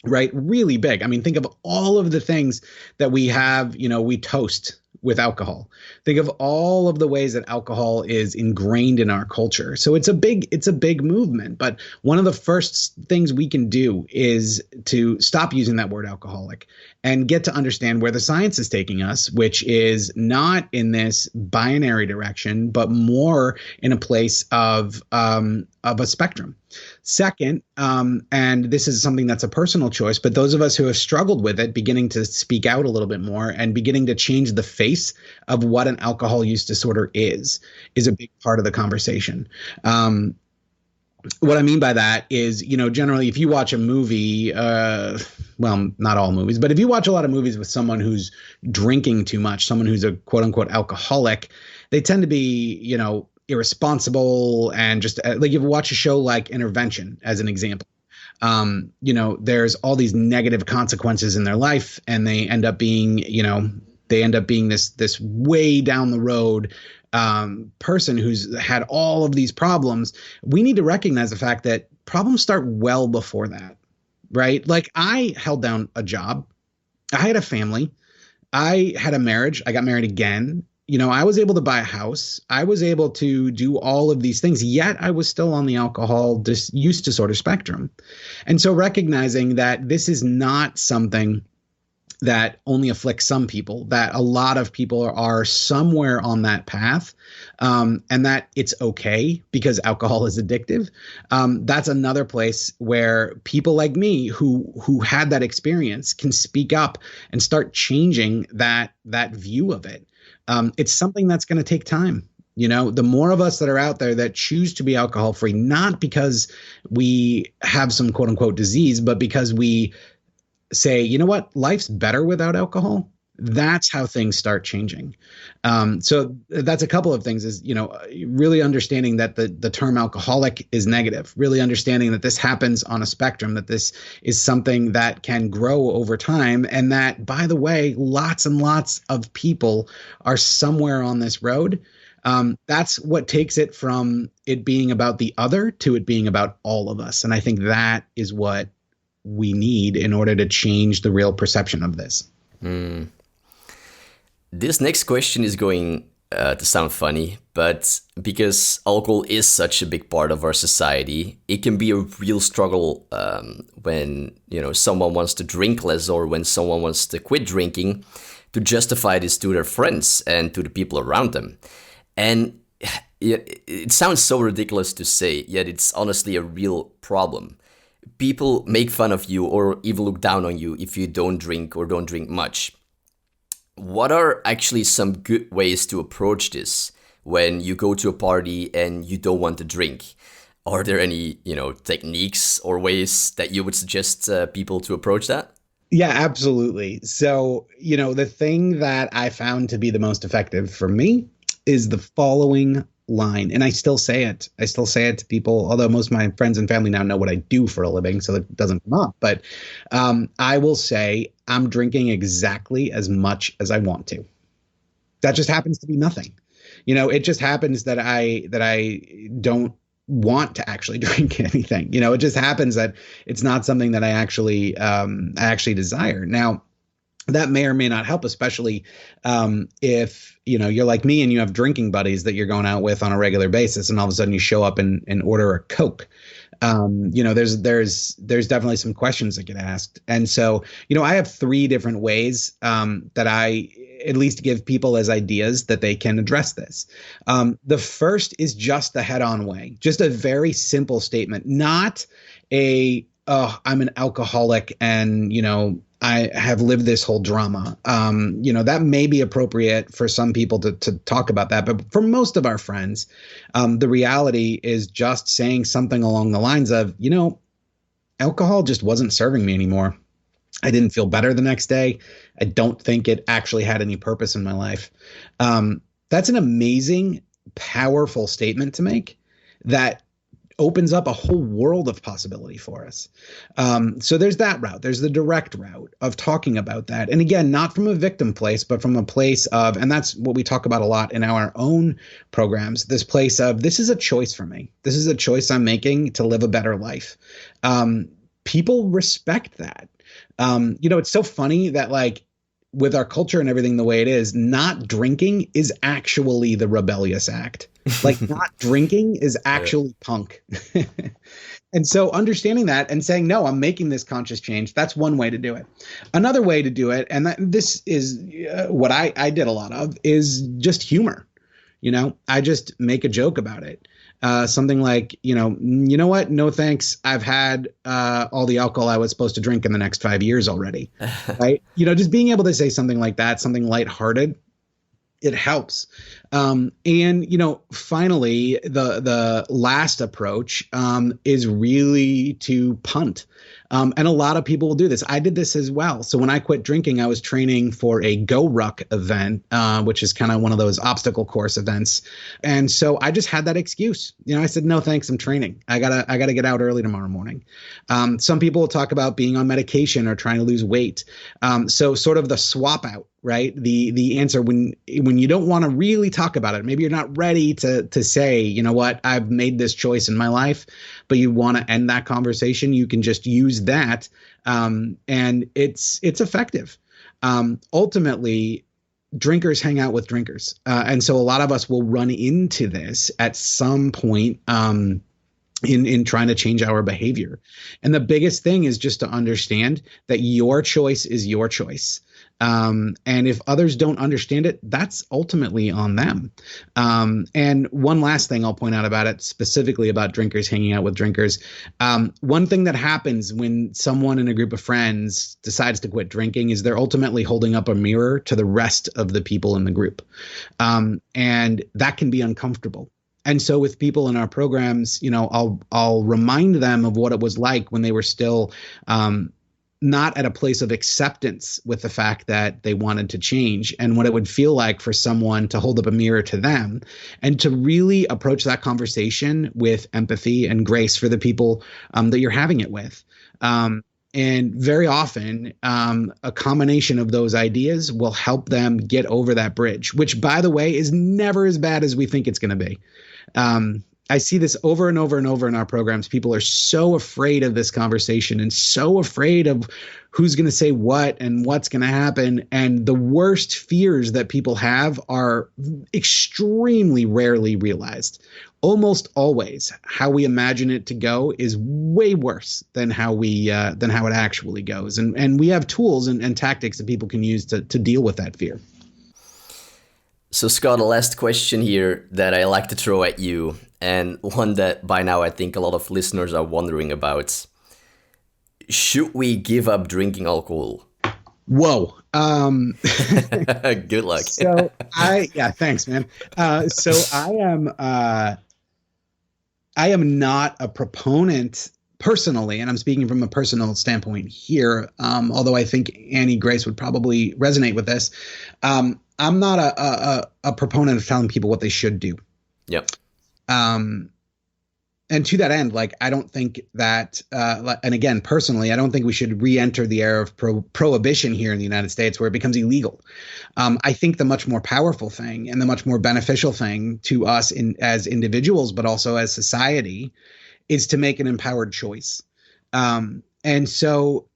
Right? Really big. I mean, think of all of the things that we have, we toast with alcohol. Think of all of the ways that alcohol is ingrained in our culture. So it's a big movement. But one of the first things we can do is to stop using that word alcoholic and get to understand where the science is taking us, which is not in this binary direction, but more in a place of a spectrum. Second, and this is something that's a personal choice, but those of us who have struggled with it, beginning to speak out a little bit more and beginning to change the face of what an alcohol use disorder is a big part of the conversation. What I mean by that is, generally, if you watch a movie, well, not all movies, but if you watch a lot of movies with someone who's drinking too much, someone who's a quote unquote alcoholic, they tend to be, irresponsible and just like you watch a show like Intervention as an example. There's all these negative consequences in their life, and they end up being, this way down the road person who's had all of these problems. We need to recognize the fact that problems start well before that, right? Like I held down a job. I had a family. I had a marriage. I got married again. I was able to buy a house. I was able to do all of these things, yet I was still on the alcohol use disorder spectrum. And so recognizing that this is not something that only afflicts some people, that a lot of people are somewhere on that path, and that it's okay because alcohol is addictive. That's another place where people like me who had that experience can speak up and start changing that view of it. It's something that's going to take time. The more of us that are out there that choose to be alcohol free, not because we have some quote unquote disease, but because we say, you know what, life's better without alcohol. That's how things start changing. So that's a couple of things is, really understanding that the term alcoholic is negative, really understanding that this happens on a spectrum, that this is something that can grow over time. And that, by the way, lots and lots of people are somewhere on this road. That's what takes it from it being about the other to it being about all of us. And I think that is what we need in order to change the real perception of this. This next question is going to sound funny, but because alcohol is such a big part of our society, it can be a real struggle when someone wants to drink less or when someone wants to quit drinking, to justify this to their friends and to the people around them. And it sounds so ridiculous to say, yet it's honestly a real problem. People make fun of you or even look down on you if you don't drink or don't drink much. What are actually some good ways to approach this when you go to a party and you don't want to drink? Are there any, techniques or ways that you would suggest people to approach that? Yeah, absolutely. So, the thing that I found to be the most effective for me is the following line. And I still say it. I still say it to people, although most of my friends and family now know what I do for a living, so it doesn't come up. But I will say I'm drinking exactly as much as I want to. That just happens to be nothing. It just happens that I don't want to actually drink anything. It just happens that it's not something that I actually desire. Now, that may or may not help, especially if you're like me and you have drinking buddies that you're going out with on a regular basis, and all of a sudden you show up and order a Coke. There's definitely some questions that get asked, and so I have 3 different ways that I at least give people as ideas that they can address this. The first is just the head-on way, just a very simple statement, not I'm an alcoholic and I have lived this whole drama. That may be appropriate for some people to talk about that. But for most of our friends, the reality is just saying something along the lines of, alcohol just wasn't serving me anymore. I didn't feel better the next day. I don't think it actually had any purpose in my life. That's an amazing, powerful statement to make that opens up a whole world of possibility for us. So there's that route. There's the direct route of talking about that. And again, not from a victim place, but from a place of, and that's what we talk about a lot in our own programs, this place of, this is a choice for me. This is a choice I'm making to live a better life. People respect that. It's so funny that with our culture and everything the way it is, not drinking is actually the rebellious act. Not drinking is actually punk. And so understanding that and saying, no, I'm making this conscious change. That's one way to do it. Another way to do it, and this is what I did a lot of, is just humor. I just make a joke about it. Something like, you know what? No, thanks. I've had all the alcohol I was supposed to drink in the next 5 years already. Right. Just being able to say something like that, something lighthearted, it helps. And finally, the last approach is really to punt. And a lot of people will do this. I did this as well. So when I quit drinking, I was training for a Go Ruck event, which is kind of one of those obstacle course events. And so I just had that excuse. I said, no, thanks. I'm training. I gotta get out early tomorrow morning. Some people will talk about being on medication or trying to lose weight. So sort of the swap out, right? The answer when you don't want to really talk about it, maybe you're not ready to say, you know what, I've made this choice in my life, but you want to end that conversation, you can just use that. And it's effective. Ultimately, drinkers hang out with drinkers. And so a lot of us will run into this at some point in trying to change our behavior. And the biggest thing is just to understand that your choice is your choice. And if others don't understand it, that's ultimately on them. And one last thing I'll point out about it, specifically about drinkers hanging out with drinkers. One thing that happens when someone in a group of friends decides to quit drinking is they're ultimately holding up a mirror to the rest of the people in the group. And that can be uncomfortable. And so with people in our programs, I'll remind them of what it was like when they were still not at a place of acceptance with the fact that they wanted to change, and what it would feel like for someone to hold up a mirror to them, and to really approach that conversation with empathy and grace for the people that you're having it with. And very often, a combination of those ideas will help them get over that bridge, which, by the way, is never as bad as we think it's going to be. I see this over and over and over in our programs. People are so afraid of this conversation and so afraid of who's going to say what and what's going to happen. And the worst fears that people have are extremely rarely realized. Almost always, how we imagine it to go is way worse than how it actually goes. And we have tools and tactics that people can use to deal with that fear. So Scott, a last question here that I like to throw at you, and one that by now I think a lot of listeners are wondering about. Should we give up drinking alcohol? Whoa. Good luck. Thanks, man. I am not a proponent personally, and I'm speaking from a personal standpoint here, although I think Annie Grace would probably resonate with this. I'm not a proponent of telling people what they should do. Yep. And to that end, I don't think that, and again, personally, I don't think we should re-enter the era of prohibition here in the United States where it becomes illegal. I think the much more powerful thing and the much more beneficial thing to us as individuals, but also as society, is to make an empowered choice. And so,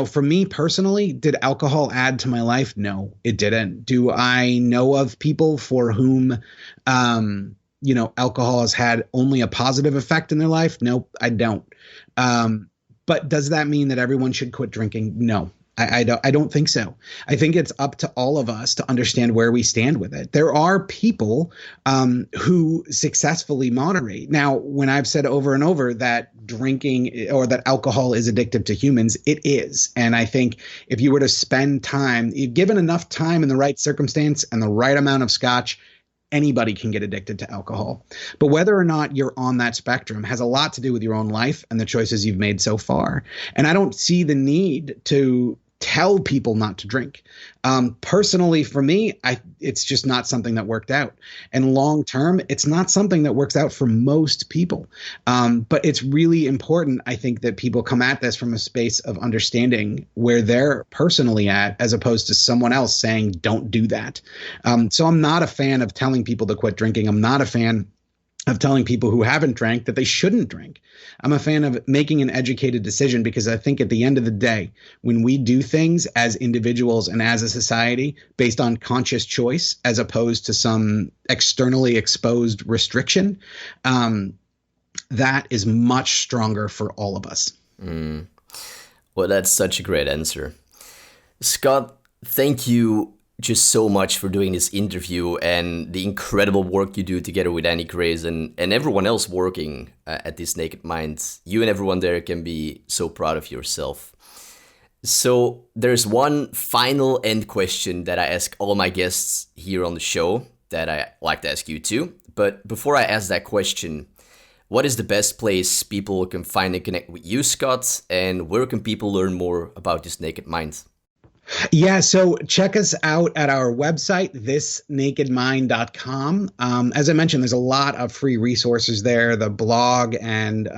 for me personally, did alcohol add to my life? No, it didn't. Do I know of people for whom, alcohol has had only a positive effect in their life? Nope, I don't. But does that mean that everyone should quit drinking? No, I don't think so. I think it's up to all of us to understand where we stand with it. There are people who successfully moderate. Now, when I've said over and over that drinking or that alcohol is addictive to humans, it is. And I think if you were to spend time, given enough time in the right circumstance and the right amount of scotch, anybody can get addicted to alcohol. But whether or not you're on that spectrum has a lot to do with your own life and the choices you've made so far. And I don't see the need to tell people not to drink. Personally, for me, it's just not something that worked out. And long term, it's not something that works out for most people. But it's really important, I think, that people come at this from a space of understanding where they're personally at, as opposed to someone else saying, don't do that. So I'm not a fan of telling people to quit drinking. I'm not a fan of telling people who haven't drank that they shouldn't drink. I'm a fan of making an educated decision, because I think at the end of the day, when we do things as individuals and as a society based on conscious choice, as opposed to some externally exposed restriction, that is much stronger for all of us. Well, that's such a great answer. Scott, thank you just so much for doing this interview and the incredible work you do together with Annie Grace and everyone else working at this Naked Minds. You and everyone there can be so proud of yourself. So there's one final end question that I ask all my guests here on the show. that I like to ask you too. But before I ask that question, what is the best place people can find and connect with you, Scott? And where can people learn more about this naked mind? Yeah, so check us out at our website, thisnakedmind.com. As I mentioned, there's a lot of free resources there, the blog, and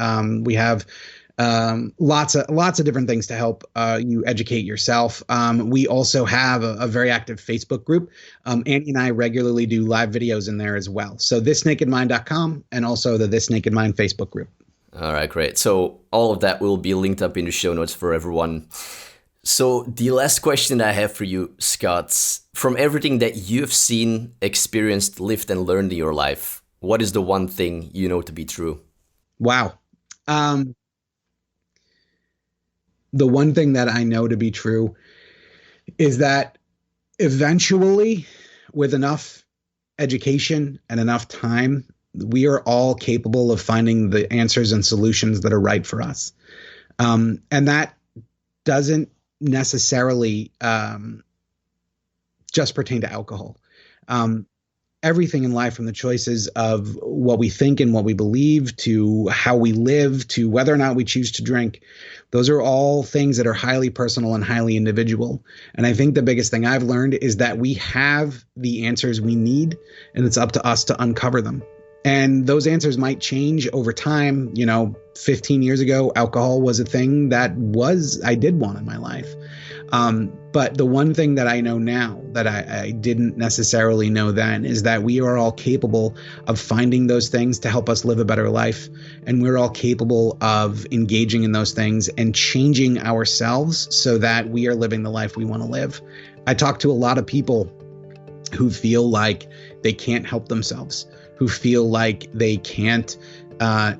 we have lots of different things to help you educate yourself. We also have a very active Facebook group. Andy and I regularly do live videos in there as well. So thisnakedmind.com and also the This Naked Mind Facebook group. All right, great. So all of that will be linked up in the show notes for everyone. So the last question I have for you, Scott, from everything that you've seen, experienced, lived, and learned in your life, what is the one thing you know to be true? Wow. The one thing that I know to be true is that eventually, with enough education and enough time, we are all capable of finding the answers and solutions that are right for us. And that doesn't necessarily just pertain to alcohol. Everything in life, from the choices of what we think and what we believe to how we live to whether or not we choose to drink, those are all things that are highly personal and highly individual. And I think the biggest thing I've learned is that we have the answers we need, and it's up to us to uncover them. And those answers might change over time. 15 years ago, alcohol was a thing that I did want in my life. But the one thing that I know now that I didn't necessarily know then is that we are all capable of finding those things to help us live a better life. And we're all capable of engaging in those things and changing ourselves so that we are living the life we want to live. I talk to a lot of people who feel like they can't help themselves, who feel like they can't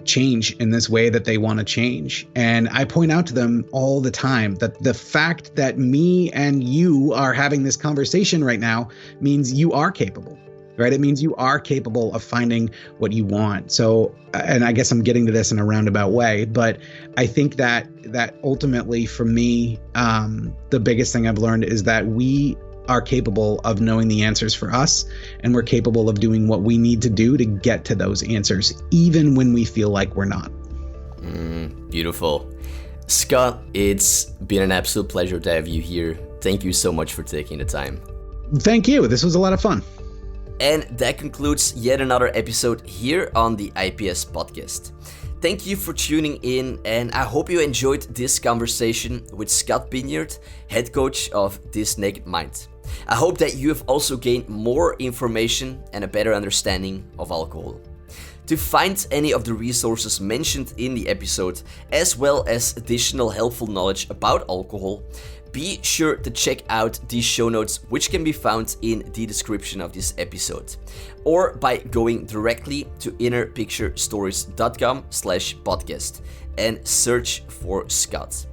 change in this way that they want to change. And I point out to them all the time that the fact that me and you are having this conversation right now means you are capable, right? It means you are capable of finding what you want. So, and I guess I'm getting to this in a roundabout way, but I think that ultimately for me, the biggest thing I've learned is that we are capable of knowing the answers for us, and we're capable of doing what we need to do to get to those answers, even when we feel like we're not. Beautiful. Scott, it's been an absolute pleasure to have you here. Thank you so much for taking the time. Thank you. This was a lot of fun. And that concludes yet another episode here on the IPS Podcast. Thank you for tuning in, and I hope you enjoyed this conversation with Scott Pinyard, head coach of This Naked Mind. I hope that you have also gained more information and a better understanding of alcohol. To find any of the resources mentioned in the episode, as well as additional helpful knowledge about alcohol, be sure to check out these show notes, which can be found in the description of this episode, or by going directly to innerpicturestories.com/podcast and search for Scott.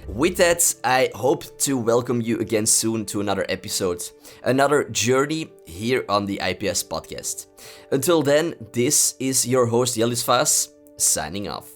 With that, I hope to welcome you again soon to another episode, another journey here on the IPS Podcast. Until then, this is your host Jellis Vaas, signing off.